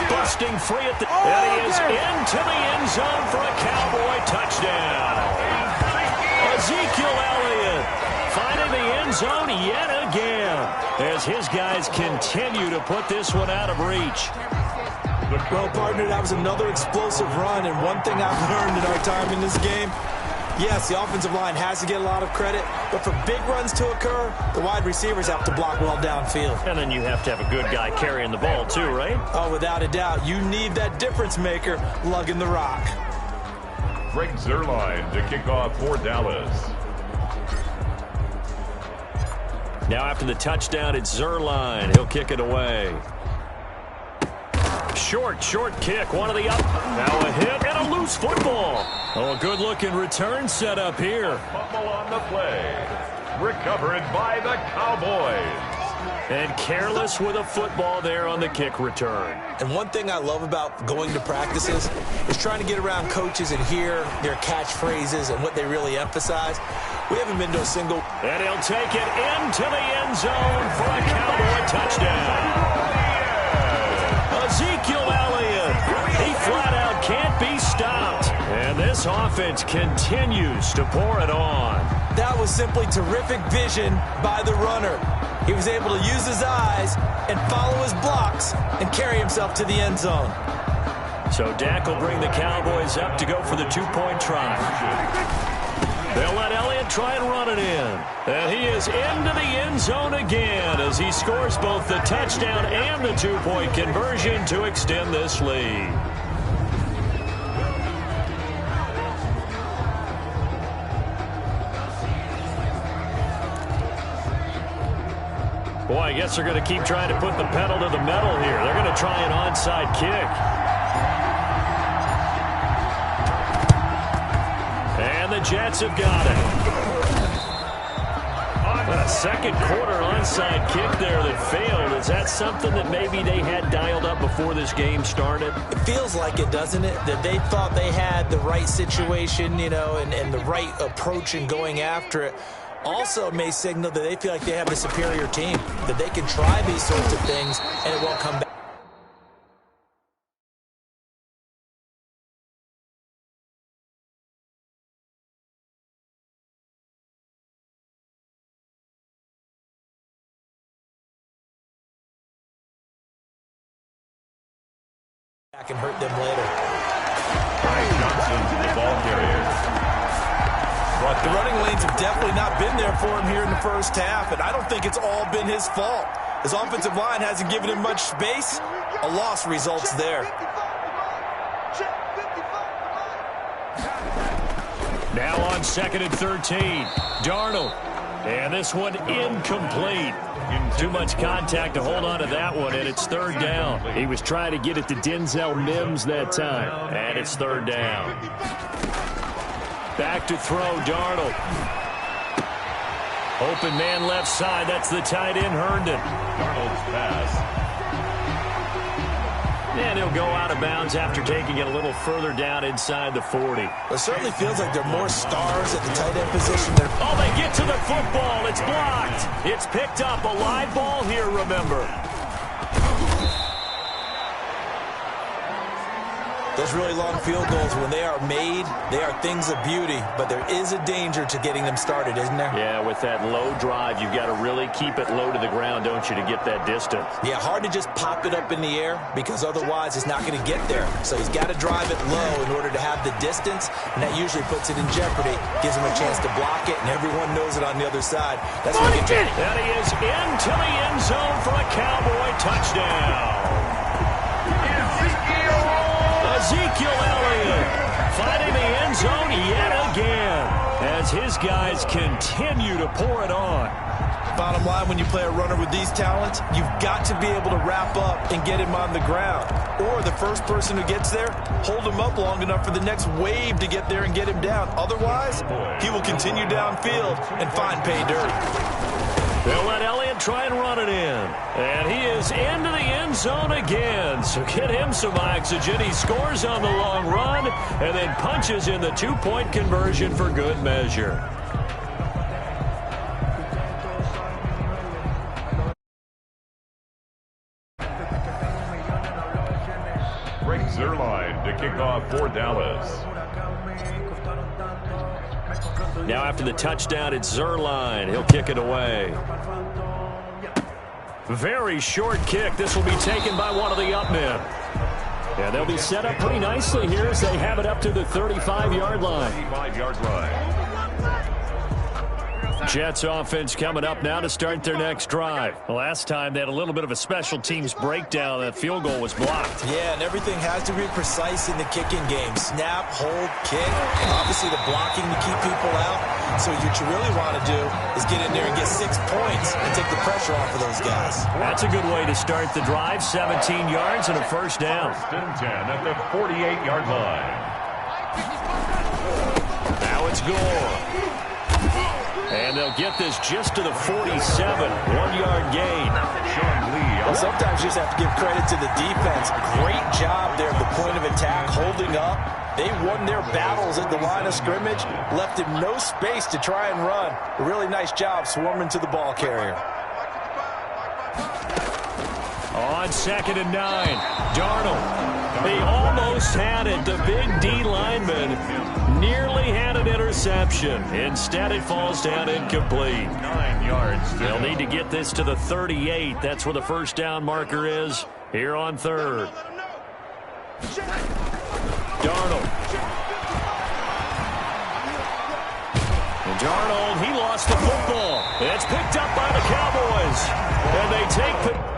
Busting free at the... And he is into the end zone for a Cowboy touchdown. Ezekiel Elliott finding the end zone yet again as his guys continue to put this one out of reach. Well, partner, that was another explosive run, and one thing I've learned in our time in this game, yes, the offensive line has to get a lot of credit, but for big runs to occur, the wide receivers have to block well downfield. And then you have to have a good guy carrying the ball too, right? Oh, without a doubt. You need that difference maker lugging the rock. Greg Zuerlein to kick off for Dallas. Now after the touchdown, it's Zuerlein. He'll kick it away. Short kick. One of the up. Now a hit and a loose football. Oh, a good-looking return set up here. Fumble on the play. Recovered by the Cowboys. And careless with a football there on the kick return. And one thing I love about going to practices is trying to get around coaches and hear their catchphrases and what they really emphasize. We haven't been to a single. And he'll take it into the end zone for a Cowboy touchdown. Ezekiel Elliott, he flat out can't be stopped. And this offense continues to pour it on. That was simply terrific vision by the runner. He was able to use his eyes and follow his blocks and carry himself to the end zone. So Dak will bring the Cowboys up to go for the 2-point try. They'll let Elliott try and run it in. And he is into the end zone again as he scores both the touchdown and the 2-point conversion to extend this lead. Boy, I guess they're going to keep trying to put the pedal to the metal here. They're going to try an onside kick. And the Jets have got it. A second quarter onside kick there that failed. Is that something that maybe they had dialed up before this game started? It feels like it, doesn't it? That they thought they had the right situation, you know, and the right approach in going after it. Also may signal that they feel like they have a superior team, that they can try these sorts of things and it won't come back. And hurt them later. Johnson, the ball carrier. The running lanes have definitely not been there for him here in the first half, and I don't think it's all been his fault. His offensive line hasn't given him much space. A loss results there. Now on 2nd and 13. Darnold. And this one incomplete. Too much contact to hold on to that one, and it's 3rd down. He was trying to get it to Denzel Mims that time, and it's 3rd down. Back to throw, Darnold. Open man left side. That's the tight end, Herndon. Darnold's pass. And he'll go out of bounds after taking it a little further down inside the 40. It certainly feels like there are more stars at the tight end position. Oh, they get to the football. It's blocked. It's picked up. A live ball here, remember. Those really long field goals, when they are made, they are things of beauty, but there is a danger to getting them started, isn't there? Yeah, with that low drive, you've got to really keep it low to the ground, don't you, to get that distance. Yeah, hard to just pop it up in the air because otherwise it's not going to get there. So he's got to drive it low in order to have the distance, and that usually puts it in jeopardy, gives him a chance to block it, and everyone knows it on the other side. That's what he did. And he is into the end zone for a Cowboy touchdown. Ezekiel Elliott finding the end zone yet again as his guys continue to pour it on. Bottom line, when you play a runner with these talents, you've got to be able to wrap up and get him on the ground. Or the first person who gets there, hold him up long enough for the next wave to get there and get him down. Otherwise, he will continue downfield and find pay dirt. They'll let Elliott try and run it in. And he is into the end zone again. So get him some oxygen. He scores on the long run and then punches in the two-point conversion for good measure. Greg Zuerlein to kick off for Dallas. Now after the touchdown, it's Zuerlein. He'll kick it away. Very short kick. This will be taken by one of the up men. And they'll be set up pretty nicely here as they have it up to the 35-yard line. 35-yard line. Jets offense coming up now to start their next drive. The last time they had a little bit of a special teams breakdown. That field goal was blocked. Yeah, and everything has to be precise in the kicking game. Snap, hold, kick, and obviously the blocking to keep people out. So what you really want to do is get in there and get 6 points and take the pressure off of those guys. That's a good way to start the drive. 17 yards and a first down. First and 10 at the 48-yard line. Now it's Gore. And they'll get this just to the 47. 1-yard gain. Sean Lee. Well, sometimes you just have to give credit to the defense. Great job there at the point of attack, holding up. They won their battles at the line of scrimmage, left him no space to try and run. A really nice job swarming to the ball carrier. On 2nd and 9, Darnold. He almost had it. The big D lineman nearly had an interception. Instead, it falls down incomplete. 9 yards. They'll need to get this to the 38. That's where the first down marker is here on 3rd. Darnold. And Darnold, he lost the football. It's picked up by the Cowboys. And they take the...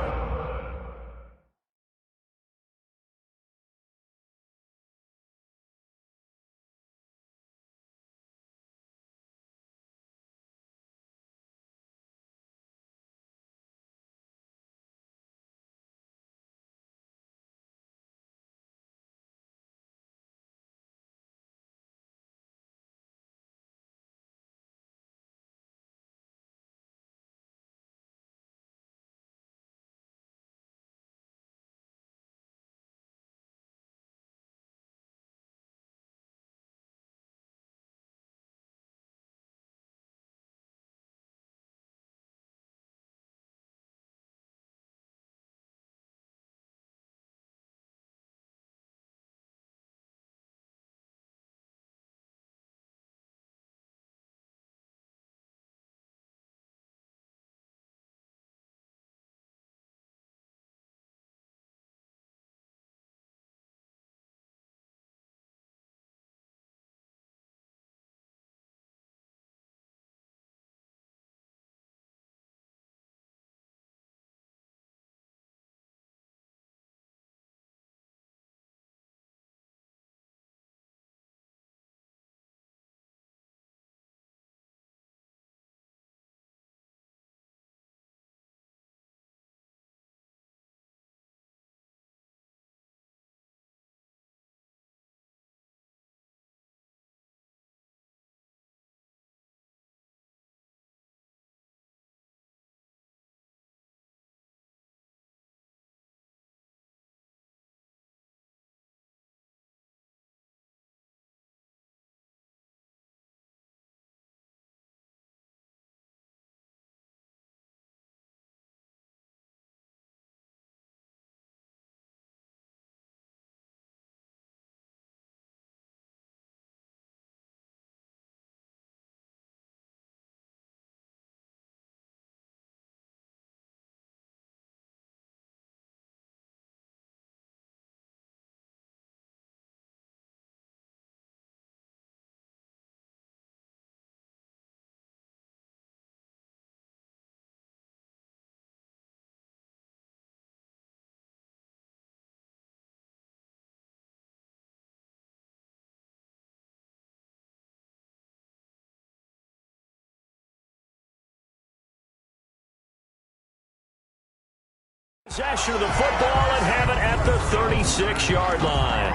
Possession of the football and have it at the 36-yard line.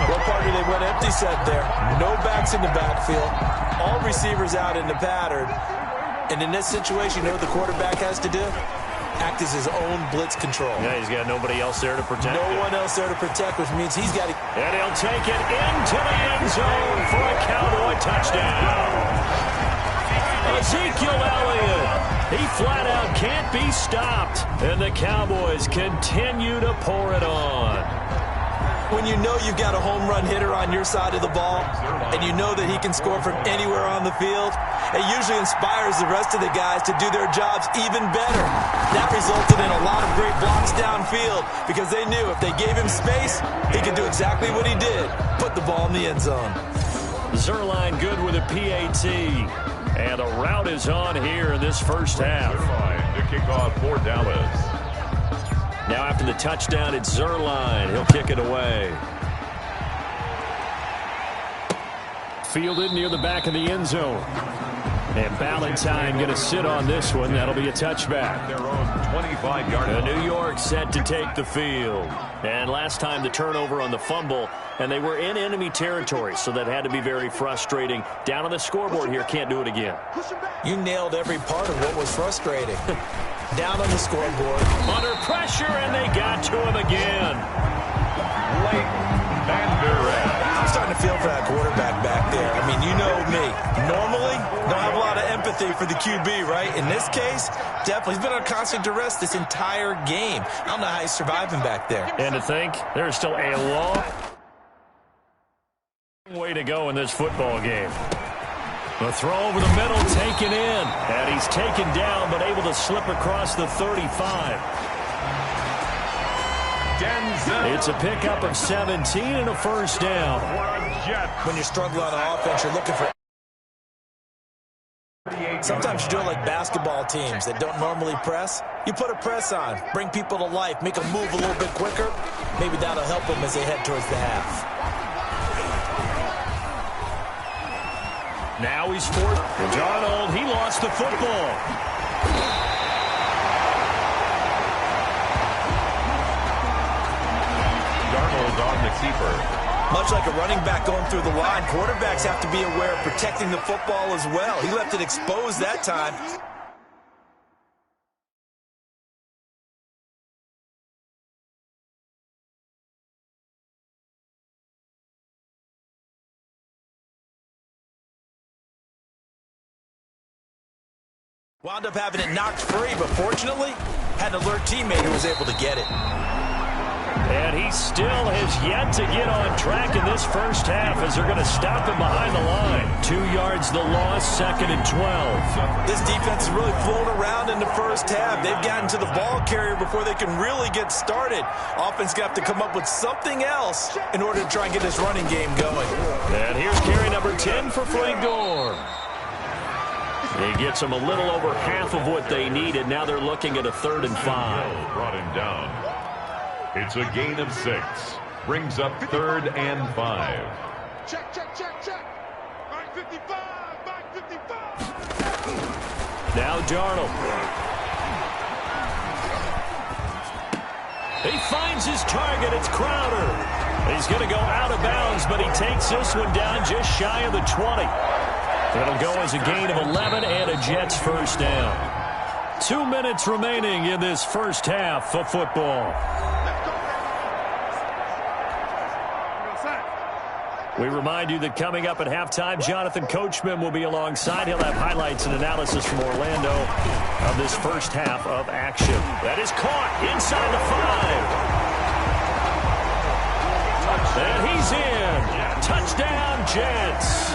Well, partner, they went empty set there. No backs in the backfield. All receivers out in the pattern. And in this situation, you know what the quarterback has to do? Act as his own blitz control. Yeah, he's got nobody else there to protect him. No one else there to protect, which means he's got to... And he'll take it into the end zone for a Cowboy touchdown. Ezekiel Elliott, he flat out can't be stopped. And the Cowboys continue to pour it on. When you know you've got a home run hitter on your side of the ball, and you know that he can score from anywhere on the field, it usually inspires the rest of the guys to do their jobs even better. That resulted in a lot of great blocks downfield because they knew if they gave him space, he could do exactly what he did, put the ball in the end zone. Zerline good with a PAT. And a rout is on here in this first half. Zerline to kick off for Dallas. Now after the touchdown, it's Zerline. He'll kick it away. Fielded near the back of the end zone. And Ballantyne going to sit on this one. That'll be a touchback. Their own 25-yard line. New York set to take the field. And last time the turnover on the fumble, and they were in enemy territory, so that had to be very frustrating. Down on the scoreboard here, can't do it again. You nailed every part of what was frustrating. Down on the scoreboard. Under pressure, and they got to him again. I'm starting to feel for that quarterback back there. I mean, you know me. Normally, don't have a lot of empathy for the QB, right? In this case, definitely. He's been under constant duress this entire game. I don't know how he's surviving back there. And to think, there's still a long way to go in this football game. The throw over the middle, taken in. And he's taken down, but able to slip across the 35. It's a pickup of 17 and a first down. When you're struggling on offense, you're looking for... Sometimes you do it like basketball teams that don't normally press. You put a press on, bring people to life, make them move a little bit quicker. Maybe that'll help them as they head towards the half. Now he's fourth. Darnold, he lost the football. Darnold on the keeper. Much like a running back going through the line, quarterbacks have to be aware of protecting the football as well. He left it exposed that time. Wound up having it knocked free, but fortunately, had an alert teammate who was able to get it. And he still has yet to get on track in this first half as they're going to stop him behind the line. 2 yards the loss, 2nd and 12. This defense is really flown around in the first half. They've gotten to the ball carrier before they can really get started. Offense got to come up with something else in order to try and get this running game going. And here's carry number 10 for Frank Gore. He gets them a little over half of what they needed. Now they're looking at a 3rd and 5. Brought him down. It's a gain of 6. Brings up 3rd and 5. Check. Back 55. Back 55. Now Darnold. He finds his target. It's Crowder. He's going to go out of bounds, but he takes this one down just shy of the 20. It'll go as a gain of 11 and a Jets first down. 2 minutes remaining in this first half of football. We remind you that coming up at halftime, Jonathan Coachman will be alongside. He'll have highlights and analysis from Orlando of this first half of action. That is caught inside the 5. And he's in. Touchdown, Jets.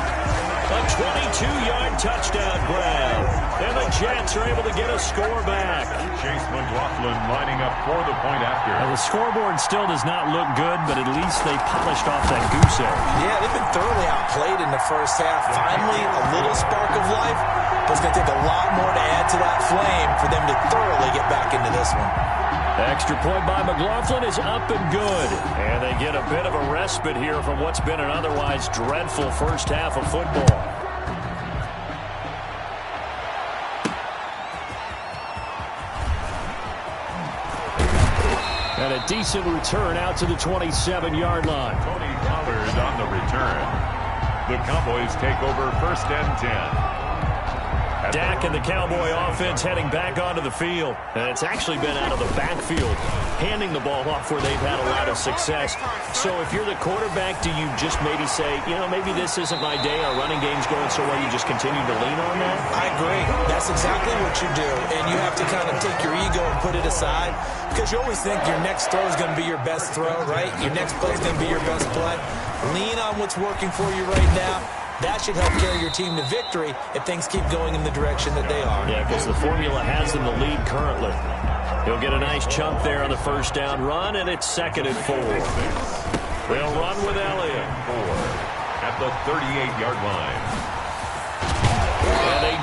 A 22-yard touchdown grab. And the Jets are able to get a score back. Chase McLaughlin lining up for the point after. Now, the scoreboard still does not look good, but at least they polished off that goose egg. Yeah, they've been thoroughly outplayed in the first half. Finally, a little spark of life, but it's going to take a lot more to add to that flame for them to thoroughly get back into this one. Extra point by McLaughlin is up and good. And they get a bit of a respite here from what's been an otherwise dreadful first half of football. And a decent return out to the 27-yard line. Tony Pollard on the return. The Cowboys take over 1st and 10. Dak and the Cowboy offense heading back onto the field. And it's actually been out of the backfield, handing the ball off where they've had a lot of success. So if you're the quarterback, do you just maybe say, you know, maybe this isn't my day, our running game's going so well, you just continue to lean on that? I agree. That's exactly what you do. And you have to kind of take your ego and put it aside, because you always think your next throw is going to be your best throw, right? Your next play is going to be your best play. Lean on what's working for you right now. That should help carry your team to victory if things keep going in the direction that they are. Yeah, because the formula has them the lead currently. He'll get a nice chunk there on the first down run, and it's 2nd and 4. They'll run with Elliott. 4 at the 38-yard line. And they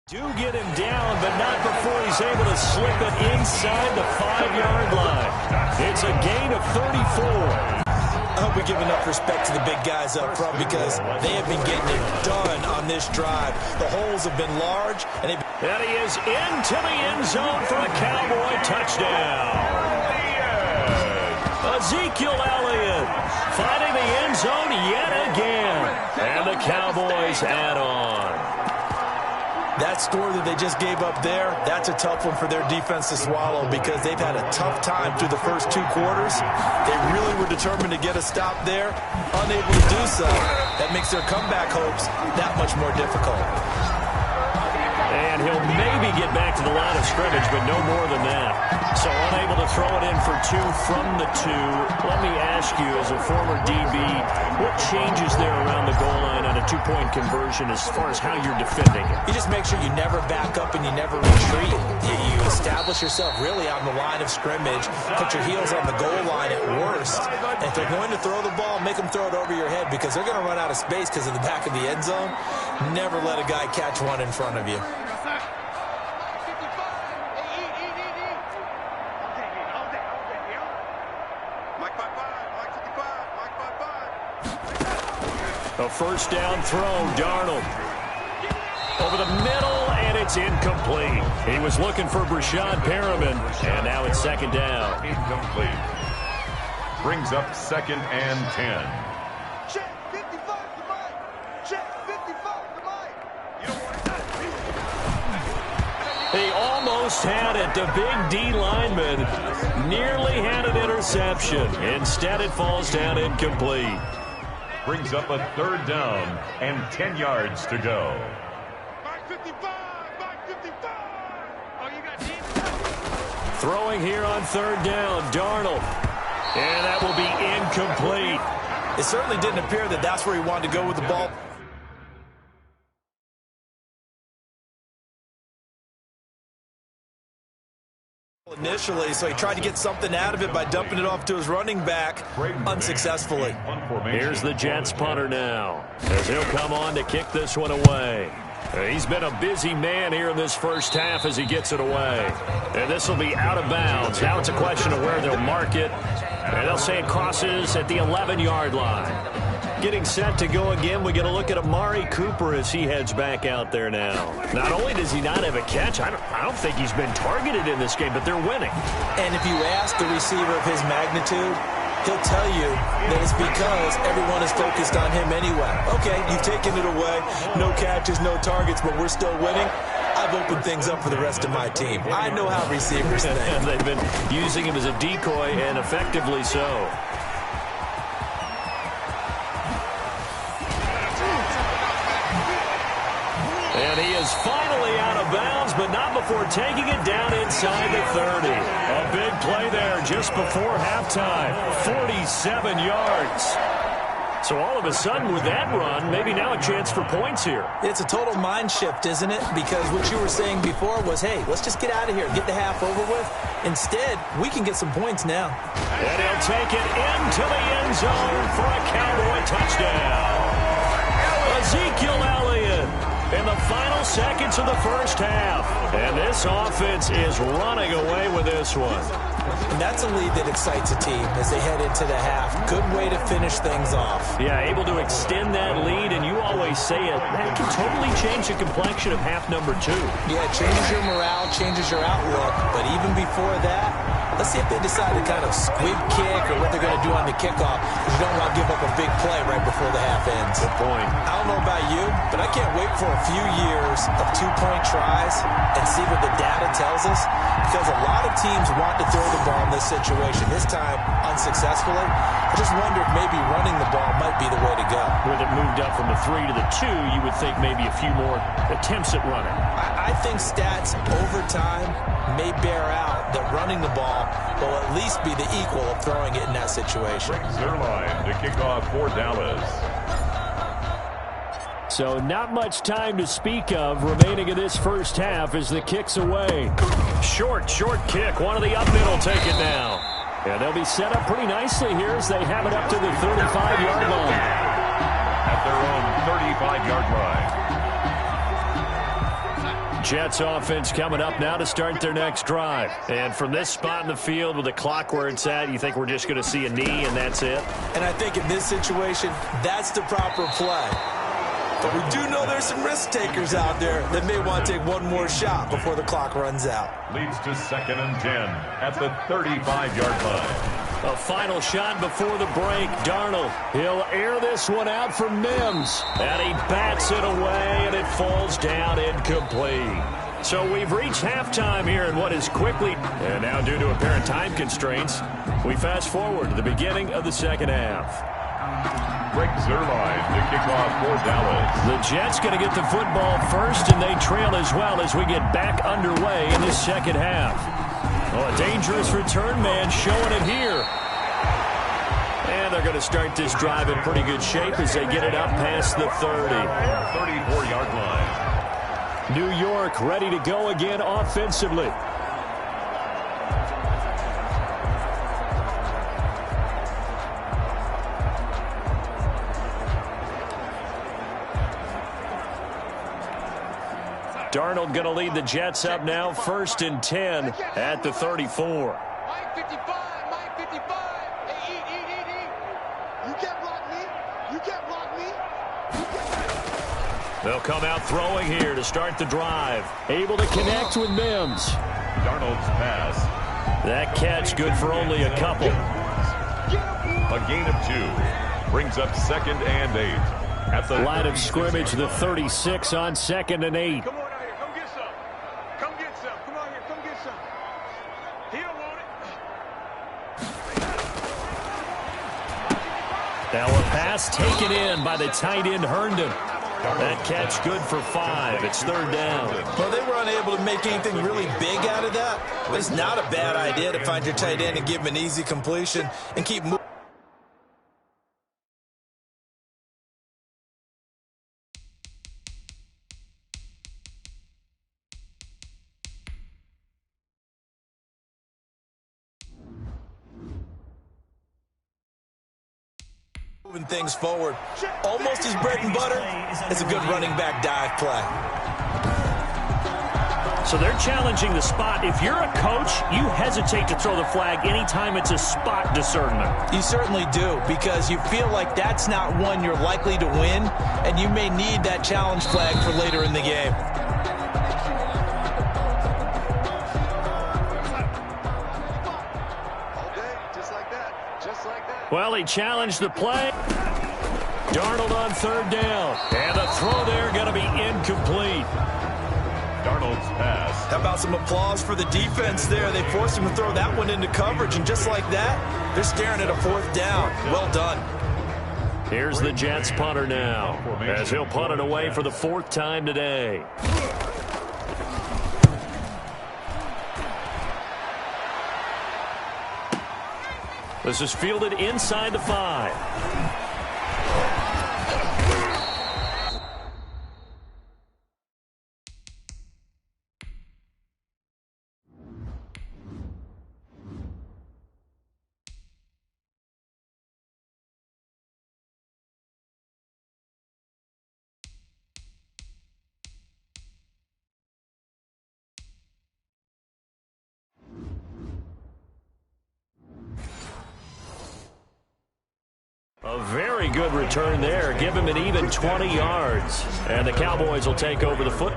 do get him down, but not before he's able to slip it inside the 5-yard line. It's a gain of 34. I hope we give enough respect to the big guys up front, because they have been getting it done on this drive. The holes have been large, and he is into the end zone for a Cowboy touchdown. Ezekiel Elliott finding the end zone yet again. And the Cowboys add on. that score that they just gave up there, that's a tough one for their defense to swallow, because they've had a tough time through the first 2 quarters. They really were determined to get a stop there, unable to do so. That makes their comeback hopes that much more difficult. And he'll maybe get back to the line of scrimmage, but no more than that. So unable to throw it in for 2 from the 2. Let me ask you, as a former DB, what changes there around the goal line on a 2-point conversion as far as how you're defending it? You just make sure you never back up and you never retreat. You establish yourself really on the line of scrimmage, put your heels on the goal line at worst. And if they're going to throw the ball, make them throw it over your head, because they're going to run out of space because of the back of the end zone. Never let a guy catch one in front of you. A first down throw, Darnold. Over the middle, and it's incomplete. He was looking for Brashad Perriman, and now it's 2nd down. Incomplete. Brings up 2nd and 10. Check 55 to Mike. Check 55 to Mike. You don't want that. He almost had it. The big D lineman nearly had an interception. Instead, it falls down incomplete. Brings up a 3rd down and 10 yards to go. Mike 55. Mike 55. Oh, you got deep. Throwing here on 3rd down, Darnold. And that will be incomplete. It certainly didn't appear that that's where he wanted to go with the ball initially, so he tried to get something out of it by dumping it off to his running back unsuccessfully. Here's the Jets punter now, as he'll come on to kick this one away. He's been a busy man here in this first half as he gets it away. And this will be out of bounds. Now it's a question of where they'll mark it. And they'll say it crosses at the 11-yard line. Getting set to go again, we get a look at Amari Cooper as he heads back out there now. Not only does he not have a catch, I don't think he's been targeted in this game, but they're winning. And if you ask the receiver of his magnitude, he'll tell you that it's because everyone is focused on him anyway. Okay, you've taken it away. No catches, no targets, but we're still winning. I've opened things up for the rest of my team. I know how receivers think. They've been using him as a decoy, and effectively so. And he is finally out of bounds, but not before taking it down inside the 30. A big play there just before halftime. 47 yards. So all of a sudden with that run, maybe now a chance for points here. It's a total mind shift, isn't it? Because what you were saying before was, hey, let's just get out of here, get the half over with. Instead, we can get some points now. And he'll take it into the end zone for a Cowboy touchdown. Ezekiel Elliott in the final seconds of the first half. And this offense is running away with this one. And that's a lead that excites a team as they head into the half. Good way to finish things off. Yeah, able to extend that lead, and you always say it, that can totally change the complexion of half number 2. Yeah, it changes your morale, changes your outlook. But even before that, let's see if they decide to kind of squib kick or what they're going to do on the kickoff, because you don't want to give up a big play right before the half ends. Good point. I don't know about you, but I can't wait for a few years of 2-point tries and see what the data tells us, because a lot of teams want to throw the ball in this situation. This time, unsuccessfully. I just wonder if maybe running the ball might be the way to go. With it moved up from the 3 to the 2, you would think maybe a few more attempts at running. I think stats over time may bear out that running the ball will at least be the equal of throwing it in that situation. Zerline to kick off for Dallas. So not much time to speak of remaining in this first half as the kick's away. Short kick. One of the up middle take it now. And they'll be set up pretty nicely here as they have it up to the 35-yard line. At their own 35-yard line. Jets offense coming up now to start their next drive. And from this spot in the field with the clock where it's at, you think we're just going to see a knee and that's it? And I think in this situation, that's the proper play. But we do know there's some risk takers out there that may want to take one more shot before the clock runs out. Leads to 2nd and 10 at the 35-yard line. A final shot before the break. Darnold, he'll air this one out for Mims. And he bats it away, and it falls down incomplete. So we've reached halftime here in what is quickly, and now due to apparent time constraints, we fast forward to the beginning of the second half. Greg Zerline to kick off for Dallas. The Jets going to get the football first, and they trail as well as we get back underway in this second half. Oh, a dangerous return man showing it here. And they're going to start this drive in pretty good shape as they get it up past the 30. 34-yard line. New York ready to go again offensively. Darnold going to lead the Jets up now, 1st and 10 at the 34. Mike 55, Mike 55. Hey, eat. You can't block me. You can't block me. They'll come out throwing here to start the drive. Able to connect with Mims. Darnold's pass. That catch good for only a couple. A gain of 2. Brings up 2nd and 8. At the Line of scrimmage, the 36 on 2nd and 8. Come on out here. Come get some. Come get some. Come out here. Come get some. He don't want it. Now a pass taken in by the tight end Herndon. That catch good for 5. It's 3rd down. Well, they were unable to make anything really big out of that, but it's not a bad idea to find your tight end and give him an easy completion and keep moving. Moving things forward. Almost his bread and butter is a good running back dive play. So they're challenging the spot. If you're a coach, you hesitate to throw the flag anytime it's a spot discernment. You certainly do, because you feel like that's not one you're likely to win, and you may need that challenge flag for later in the game. All day, just like that. Just like that. Well, he challenged the play. Darnold on 3rd down. And the throw there going to be incomplete. Darnold's pass. How about some applause for the defense there? They forced him to throw that one into coverage, and just like that, they're staring at a 4th down. Well done. Here's the Jets punter now, as he'll punt it away for the 4th time today. This is fielded inside the 5. very good return there. Give him an even 20 yards. And the Cowboys will take over the foot.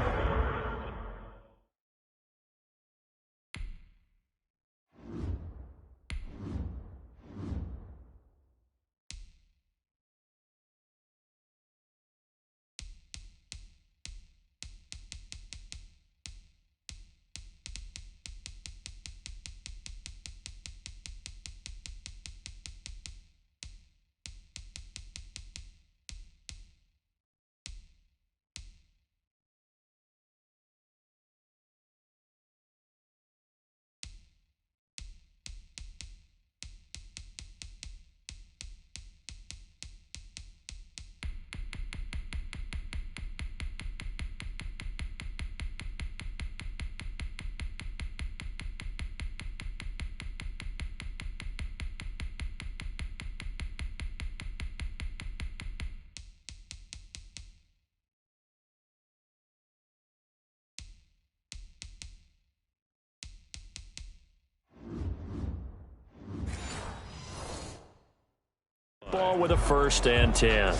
Ball with a 1st and 10.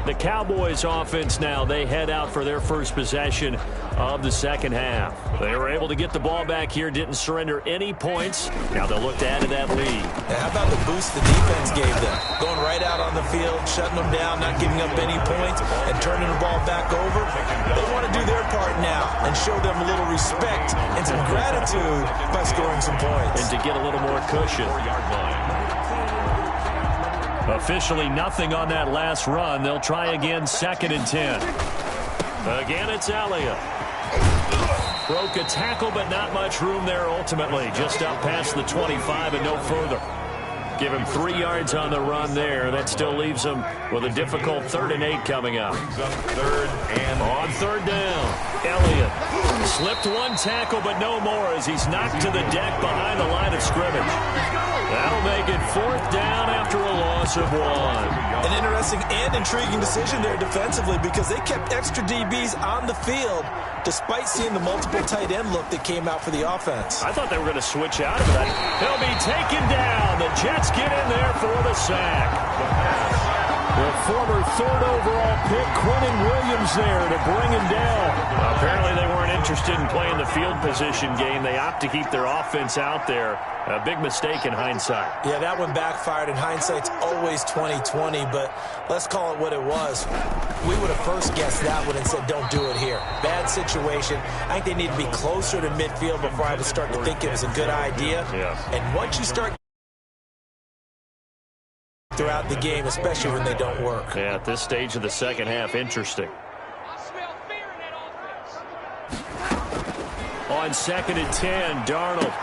The Cowboys offense now, they head out for their first possession of the second half. They were able to get the ball back here, didn't surrender any points. Now they'll look to add to that lead. How about the boost the defense gave them? Going right out on the field, shutting them down, not giving up any points, and turning the ball back over. They want to do their part now and show them a little respect and some gratitude by scoring some points. And to get a little more cushion. Officially nothing on that last run. They'll try again, 2nd and 10. Again, it's Elliott. Broke a tackle, but not much room there ultimately. Just up past the 25 and no further. Give him 3 yards on the run there. That still leaves him with a difficult 3rd and 8 coming up. On 3rd down, Elliott slipped one tackle, but no more as he's knocked to the deck behind the line of scrimmage. That'll make it 4th down after a loss of 1. An interesting and intriguing decision there defensively because they kept extra DBs on the field despite seeing the multiple tight end look that came out for the offense. I thought they were going to switch out of that. He'll be taken down. The Jets get in there for the sack. The former 3rd overall pick, Quentin Williams, there to bring him down. Apparently they weren't interested in playing the field position game. They opt to keep their offense out there. A big mistake in hindsight. Yeah, that one backfired, and hindsight's always 20/20, but let's call it what it was. We would have first guessed that one and said, don't do it here. Bad situation. I think they need to be closer to midfield before I would start to think it was a good idea. Yeah. And once you start throughout the game, especially when they don't work. Yeah, at this stage of the second half, interesting. On 2nd and 10, Darnold.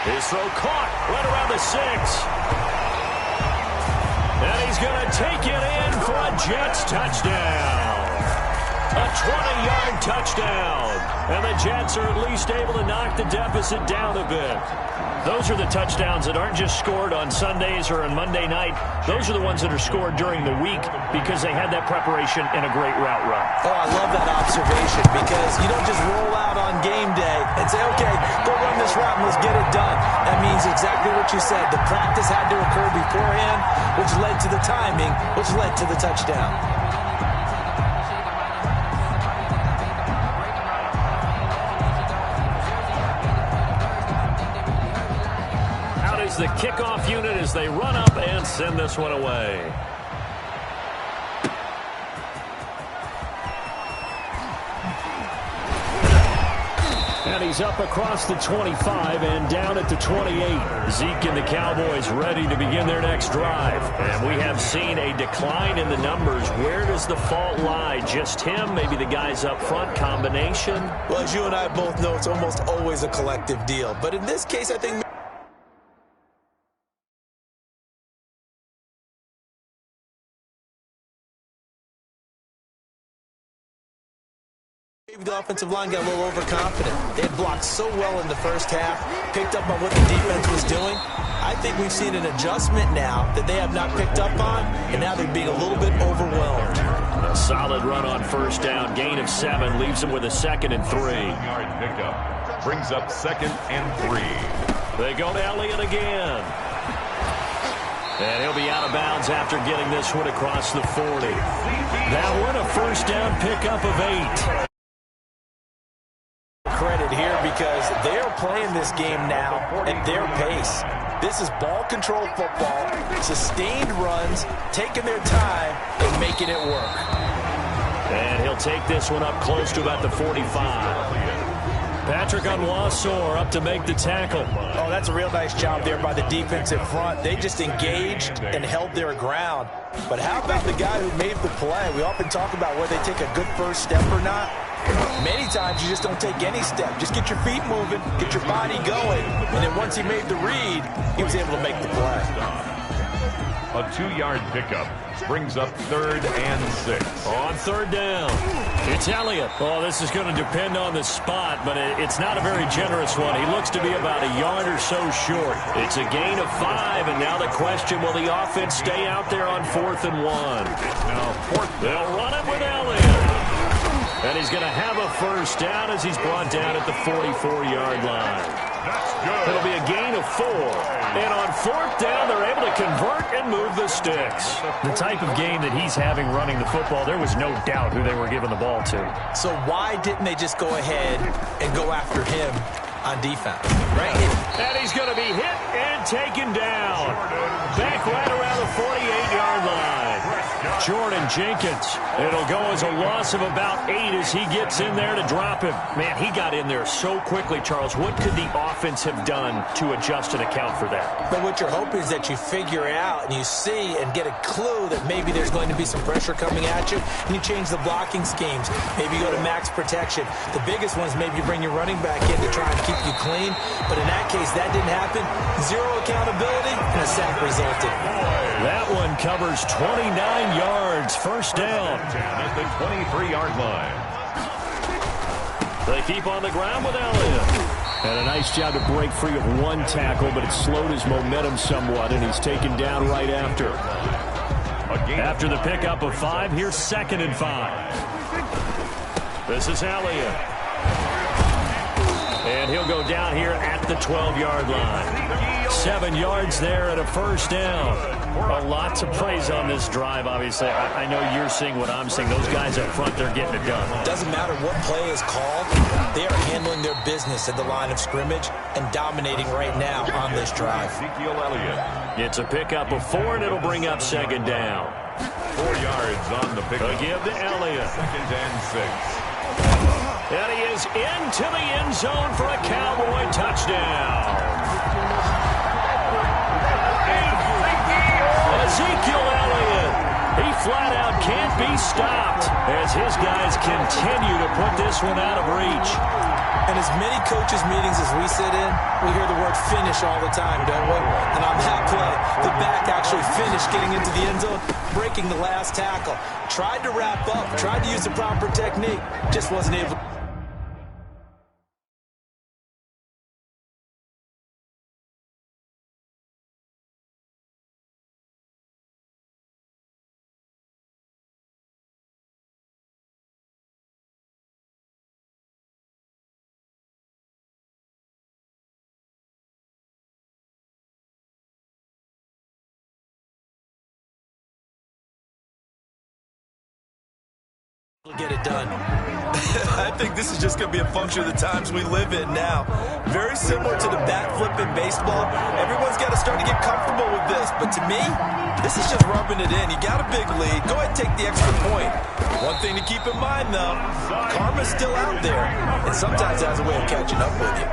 His throw caught right around the 6. And he's going to take it in for a Jets touchdown. A 20-yard touchdown. And the Jets are at least able to knock the deficit down a bit. Those are the touchdowns that aren't just scored on Sundays or on Monday night. Those are the ones that are scored during the week because they had that preparation and a great route run. Oh, I love that observation because you don't just roll out on game day and say, okay, go run this route and let's get it done. That means exactly what you said. The practice had to occur beforehand, which led to the timing, which led to the touchdown. The kickoff unit as they run up and send this one away. And he's up across the 25 and down at the 28. Zeke and the Cowboys ready to begin their next drive. And we have seen a decline in the numbers. Where does the fault lie? Just him? Maybe the guys up front? Combination? Well, as you and I both know, it's almost always a collective deal. But in this case, I think maybe the offensive line got a little overconfident. They had blocked so well in the first half, picked up on what the defense was doing. I think we've seen an adjustment now that they have not picked up on, and now they're being a little bit overwhelmed. A solid run on 1st down, gain of 7, leaves them with a 2nd and 3. Yard pickup brings up 2nd and 3. They go to Elliott again. And he'll be out of bounds after getting this one across the 40. That one a first down pickup of 8. Credit here because they're playing this game now at their pace. This is ball control football, sustained runs, taking their time and making it work. And he'll take this one up close to about the 45. Patrick Onwuasor up to make the tackle. Oh, that's a real nice job there by the defensive front. They just engaged and held their ground. But how about the guy who made the play? We often talk about whether they take a good first step or not. Many times you just don't take any step. Just get your feet moving, get your body going, and then once he made the read, he was able to make the play. A 2-yard pickup brings up 3rd and 6. On 3rd down, it's Elliott. Oh, this is going to depend on the spot, but it's not a very generous one. He looks to be about a yard or so short. It's a gain of 5, and now the question, will the offense stay out there on 4th and 1? Now 4th. They'll run it with Elliott. And he's going to have a first down as he's brought down at the 44-yard line. That's good. It'll be a gain of 4. And on 4th down, they're able to convert and move the sticks. The type of game that he's having running the football, there was no doubt who they were giving the ball to. So why didn't they just go ahead and go after him on defense? Right. And he's going to be hit and taken down. Back right around the 48-yard line. Jordan Jenkins. It'll go as a loss of about 8 as he gets in there to drop him. Man, he got in there so quickly, Charles. What could the offense have done to adjust and account for that? But what you're hoping is that you figure out and you see and get a clue that maybe there's going to be some pressure coming at you, and you change the blocking schemes. Maybe you go to max protection. The biggest one is maybe you bring your running back in to try and keep you clean. But in that case, that didn't happen. 0 accountability, and a sack resulted. That one covers 29 yards. First down. At the 23-yard line. They keep on the ground with Elliott. And a nice job to break free of one tackle, but it slowed his momentum somewhat, and he's taken down right after. After the pickup of 5, here's 2nd and 5. This is Elliott. And he'll go down here at the 12-yard line. 7 yards there and a first down. A lot to praise on this drive, obviously. I know you're seeing what I'm seeing. Those guys up front, they're getting it done. Doesn't matter what play is called. They are handling their business at the line of scrimmage and dominating right now on this drive. Ezekiel Elliott. It's a pickup of 4, and it'll bring up 2nd down. 4 yards on the pickup. A give to Elliott. 2nd and 6. And he is into the end zone for a Cowboy touchdown. Ezekiel Elliott, he flat out can't be stopped as his guys continue to put this one out of reach. And as many coaches' meetings as we sit in, we hear the word finish all the time, don't we? And on that play, the back actually finished getting into the end zone, breaking the last tackle. Tried to wrap up, tried to use the proper technique, just wasn't able to. Get it done. I think this is just going to be a function of the times we live in now. Very similar to the bat flip in baseball. Everyone's got to start to get comfortable with this. But to me, this is just rubbing it in. You got a big lead. Go ahead and take the extra point. One thing to keep in mind, though, karma's still out there. And sometimes it has a way of catching up with you.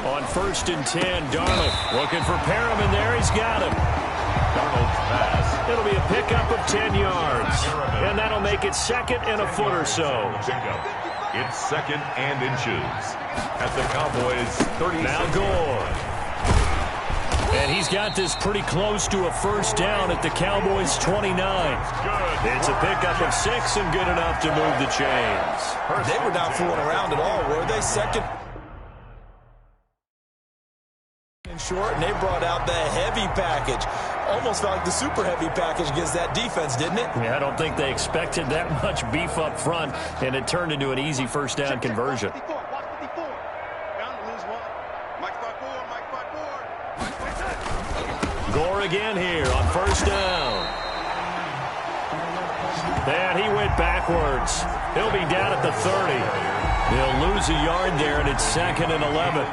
On 1st and 10, Darnold looking for Perriman there. He's got him. Darnold's pass. It'll be a pickup of 10 yards. And that'll make it 2nd and a foot or so. It's 2nd and inches. At the Cowboys' 30. Now Gore. And he's got this pretty close to a first down at the Cowboys' 29. It's a pickup of 6 and good enough to move the chains. They were not fooling around at all, were they? 2nd and short, and they brought out the heavy package. Almost felt like the super heavy package against that defense, didn't it? Yeah, I don't think they expected that much beef up front, and it turned into an easy first down conversion. Gore again here on first down. And he went backwards. He'll be down at the 30. He'll lose a yard there, and it's 2nd and 11.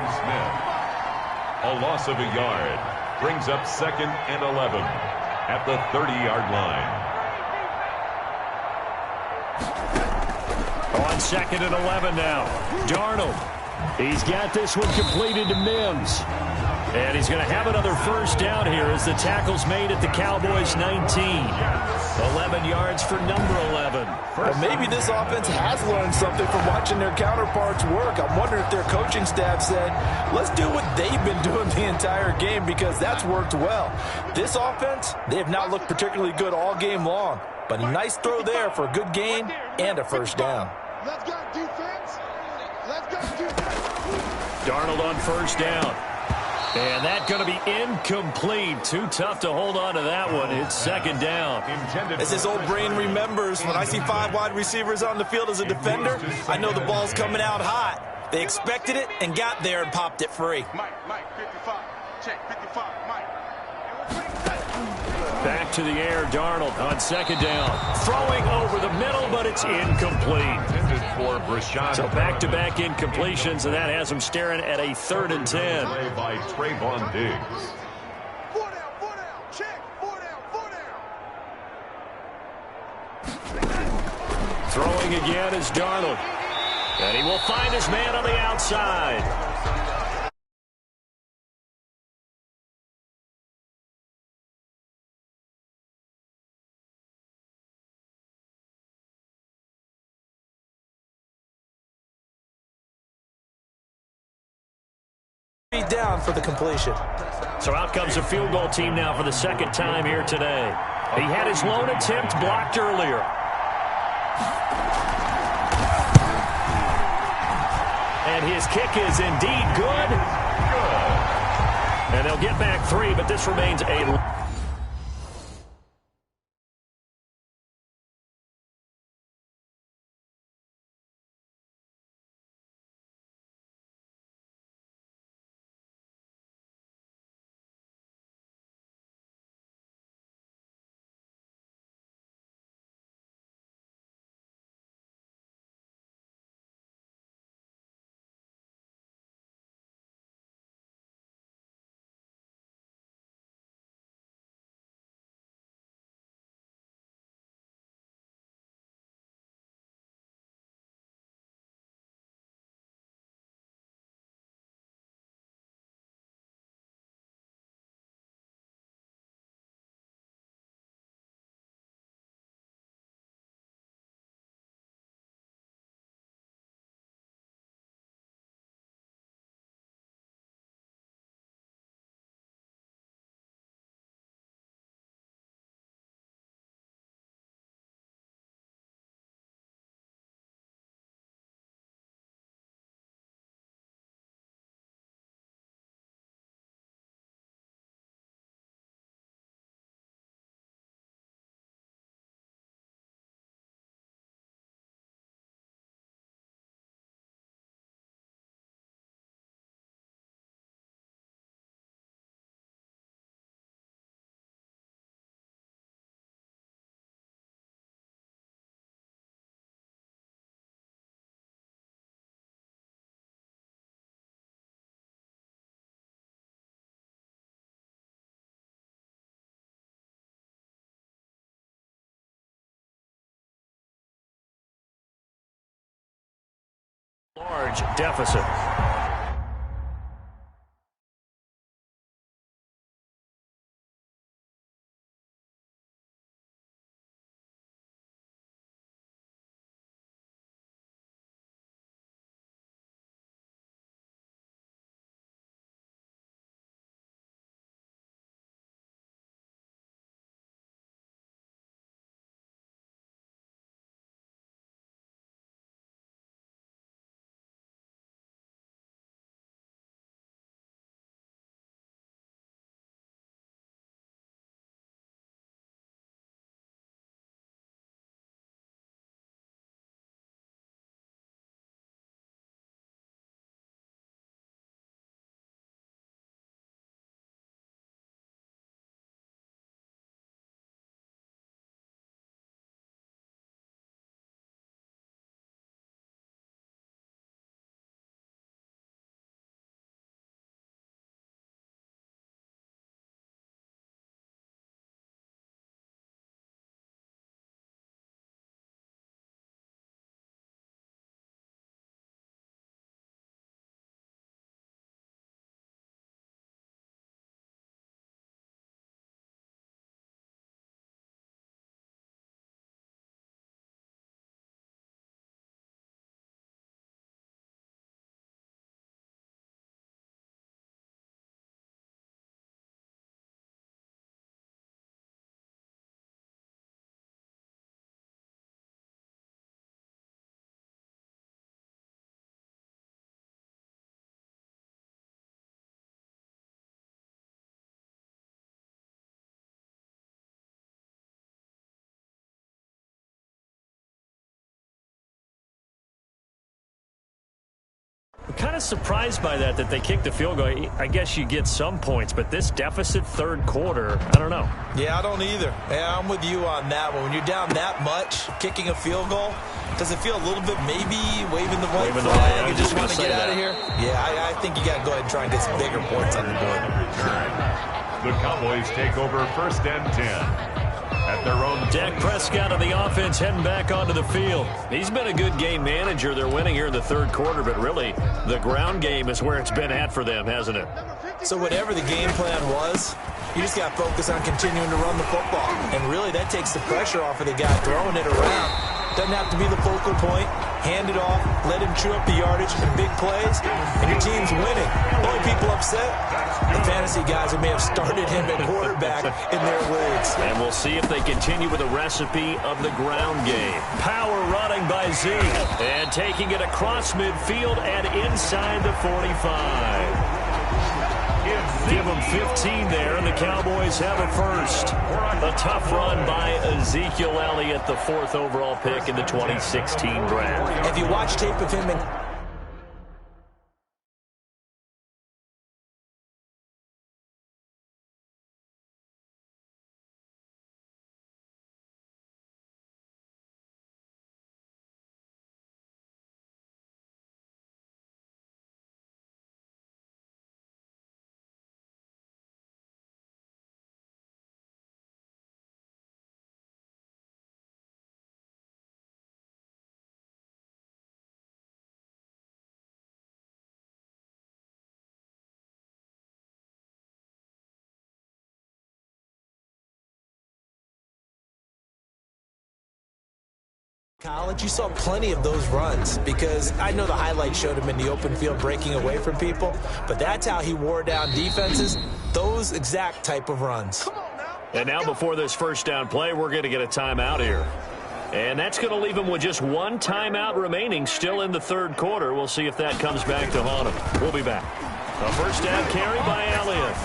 A loss of a yard brings up 2nd and 11 at the 30-yard line. On 2nd and 11 now. Darnold. He's got this one completed to Mims. And he's going to have another first down here as the tackle's made at the Cowboys' 19. 11 yards for number 11. Well, maybe this offense has learned something from watching their counterparts work. I'm wondering if their coaching staff said, let's do what they've been doing the entire game, because that's worked well. This offense, they have not looked particularly good all game long. But a nice throw there for a good gain and a first down. Let's go defense. Let's go defense. Darnold on first down. And that's going to be incomplete. Too tough to hold on to that one. It's 2nd down. As his old brain remembers, when I see 5 wide receivers on the field as a defender, I know the ball's coming out hot. They expected it and got there and popped it free. Mike, 55. Check, 55, Mike. Back to the air, Darnold on 2nd down. Throwing over the middle, but it's incomplete. So back-to-back incompletions, and that has him staring at a 3rd and 10. By Trayvon Diggs. 4 down, check, 4 down. Throwing again is Darnold. And he will find his man on the outside. Down for the completion. So out comes a field goal team now for the 2nd time here today. He had his lone attempt blocked earlier. And his kick is indeed good. And they'll get back 3, but this remains a... large deficit. kind of surprised by that they kicked the field goal. I guess you get some points, but this deficit third quarter, I don't know. Yeah, I don't either. Yeah, I'm with you on that one. When you're down that much, kicking a field goal, does it feel a little bit maybe waving the white flag and just want to get out of here? Yeah, I think you got to go ahead and try and get some bigger points on the board. The Cowboys take over 1st and 10. At their own. Dak Prescott on the offense heading back onto the field. He's been a good game manager. They're winning here in the third quarter, but really the ground game is where it's been at for them, hasn't it? So whatever the game plan was, you just got to focus on continuing to run the football. And really that takes the pressure off of the guy throwing it around. Doesn't have to be the focal point. Hand it off, let him chew up the yardage in big plays, and your team's winning. Only people upset, the fantasy guys who may have started him at quarterback in their leagues. And we'll see if they continue with the recipe of the ground game. Power running by Zeke, and taking it across midfield and inside the 45. Give them 15 there, and the Cowboys have it first. A tough run by Ezekiel Elliott, the 4th overall pick in the 2016 draft. If you watch tape of him college, you saw plenty of those runs because I know the highlight showed him in the open field breaking away from people, but that's how he wore down defenses, those exact type of runs. And now before this first down play, we're going to get a timeout here. And that's going to leave him with just one timeout remaining still in the third quarter. We'll see if that comes back to haunt him. We'll be back. A first down carry by Elliott.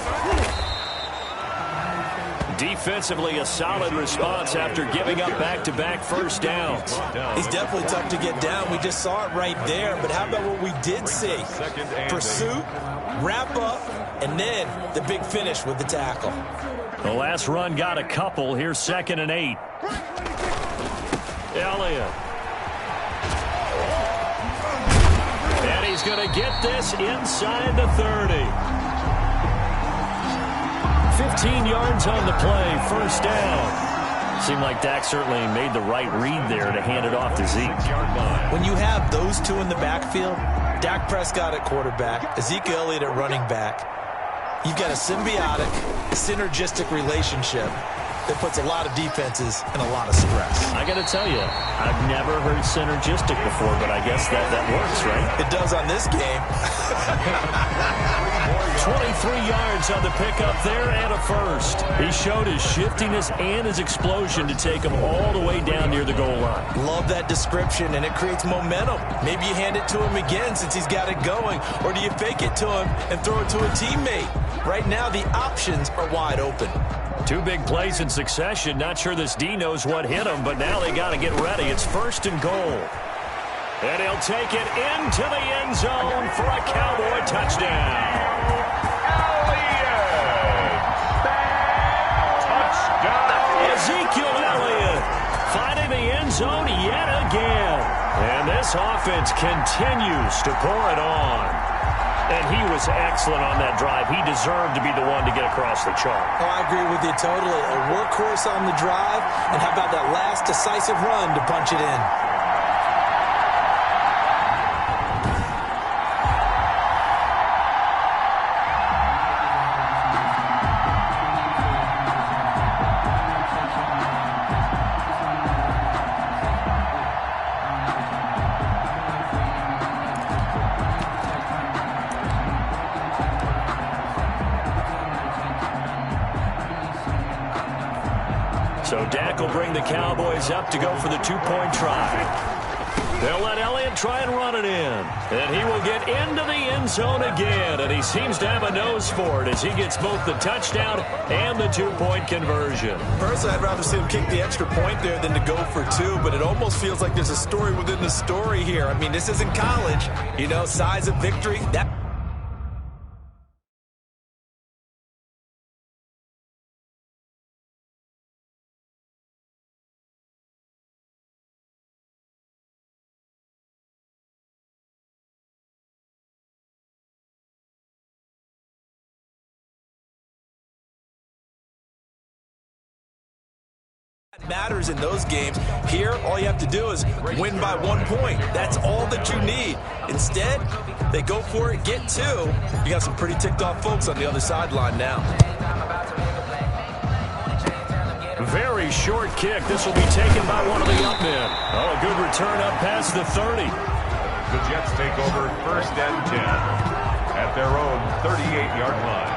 Defensively, a solid response after giving up back-to-back first downs. He's definitely tough to get down. We just saw it right there. But how about what we did see? Pursuit, wrap up, and then the big finish with the tackle. The last run got a couple. Here's 2nd and 8. Elliott. And he's going to get this inside the 30. 15 yards on the play, first down. Seemed like Dak certainly made the right read there to hand it off to Zeke. When you have those two in the backfield, Dak Prescott at quarterback, Ezekiel Elliott at running back, you've got a symbiotic, synergistic relationship that puts a lot of defenses in a lot of stress. I got to tell you, I've never heard synergistic before, but I guess that works, right? It does on this game. 23 yards on the pickup there and a first. He showed his shiftiness and his explosion to take him all the way down near the goal line. Love that description, and it creates momentum. Maybe you hand it to him again since he's got it going, or do you fake it to him and throw it to a teammate? Right now, the options are wide open. 2 big plays in succession. Not sure this D knows what hit him, but now they got to get ready. It's 1st and goal. And he'll take it into the end zone for a Cowboy touchdown. Ezekiel Elliott finding the end zone yet again. And this offense continues to pour it on. And he was excellent on that drive. He deserved to be the one to get across the chalk. Oh, I agree with you totally. A workhorse on the drive, and how about that last decisive run to punch it in? So Dak will bring the Cowboys up to go for the 2-point try. They'll let Elliott try and run it in. And he will get into the end zone again. And he seems to have a nose for it as he gets both the touchdown and the 2-point conversion. Personally, I'd rather see him kick the extra point there than to go for 2, but it almost feels like there's a story within the story here. I mean, this isn't college. You know, size of victory. That matters in those games. Here, all you have to do is win by 1 point. That's all that you need. Instead, they go for it, get 2. You got some pretty ticked off folks on the other sideline now. Very short kick. This will be taken by one of the up men. Oh, a good return up past the 30. The Jets take over 1st and 10 at their own 38-yard line.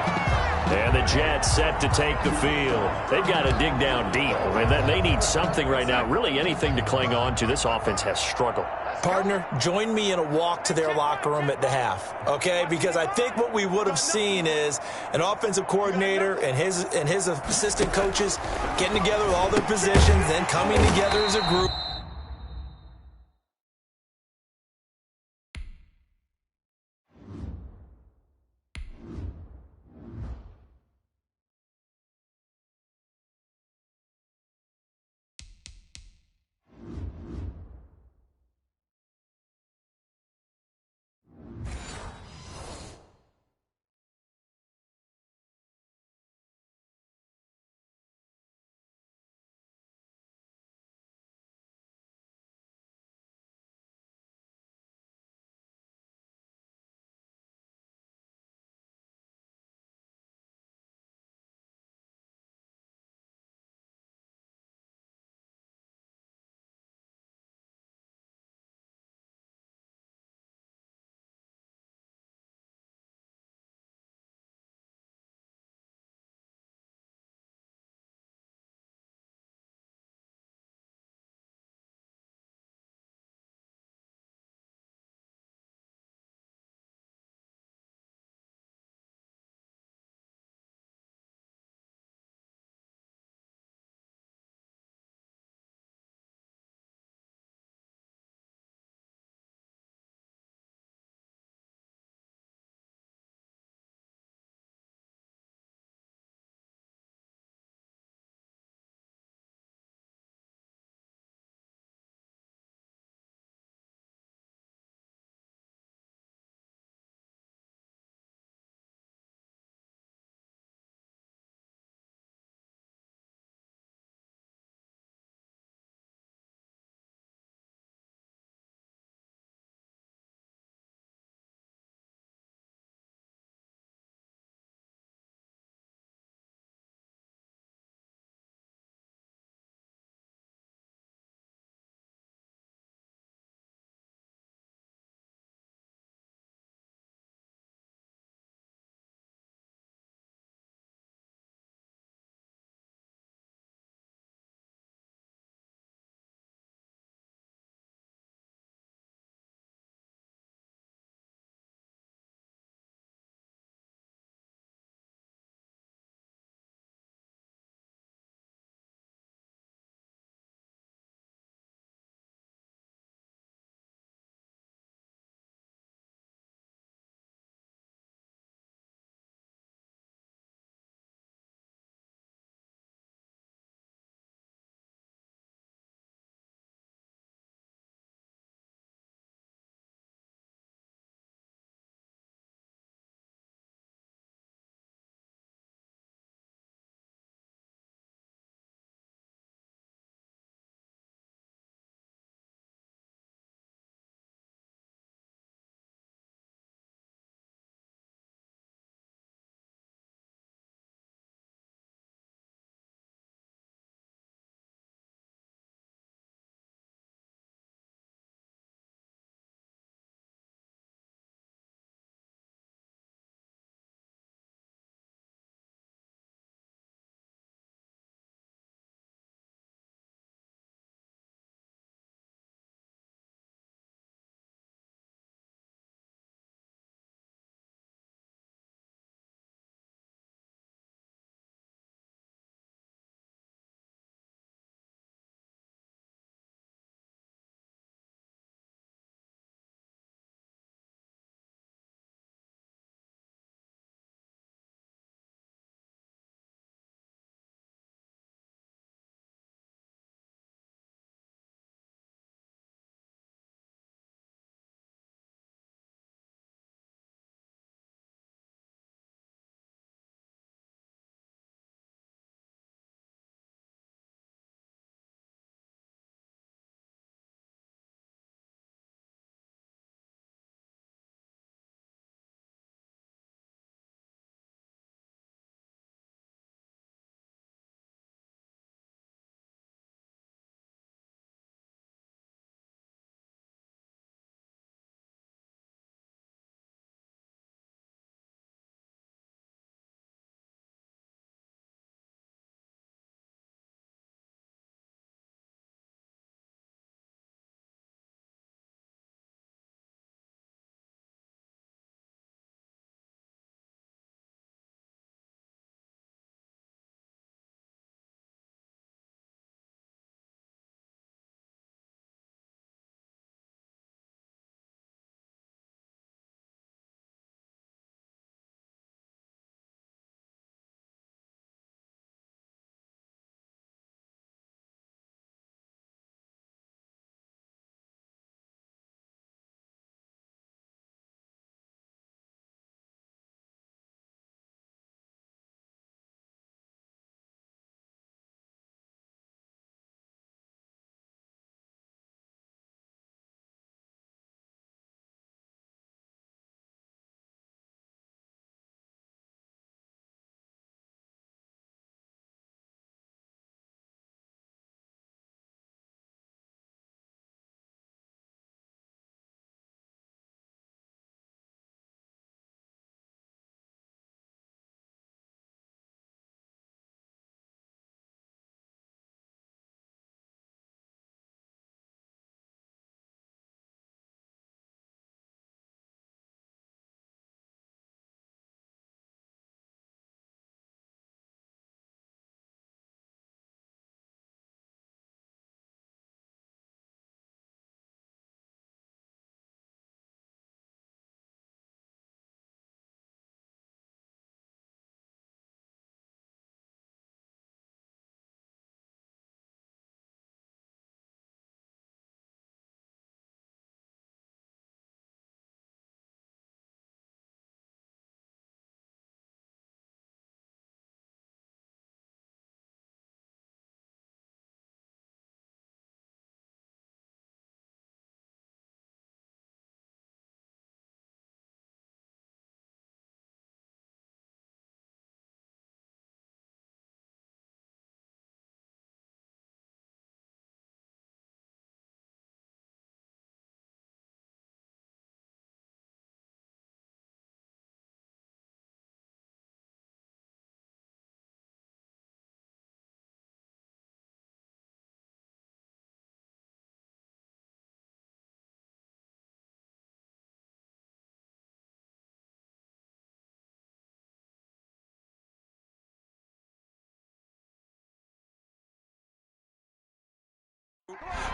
And the Jets set to take the field. They've got to dig down deep. I mean, they need something right now, really anything to cling on to. This offense has struggled. Partner, join me in a walk to their locker room at the half, okay? Because I think what we would have seen is an offensive coordinator and his assistant coaches getting together with all their positions, then coming together as a group.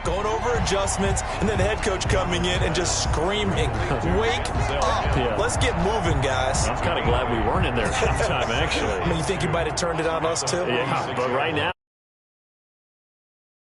going over adjustments, and then the head coach coming in and just screaming, wake up. Yeah. Let's get moving, guys. I'm kind of glad we weren't in there at halftime, actually. I mean, you think you might have turned it on us, too? Yeah, but right now.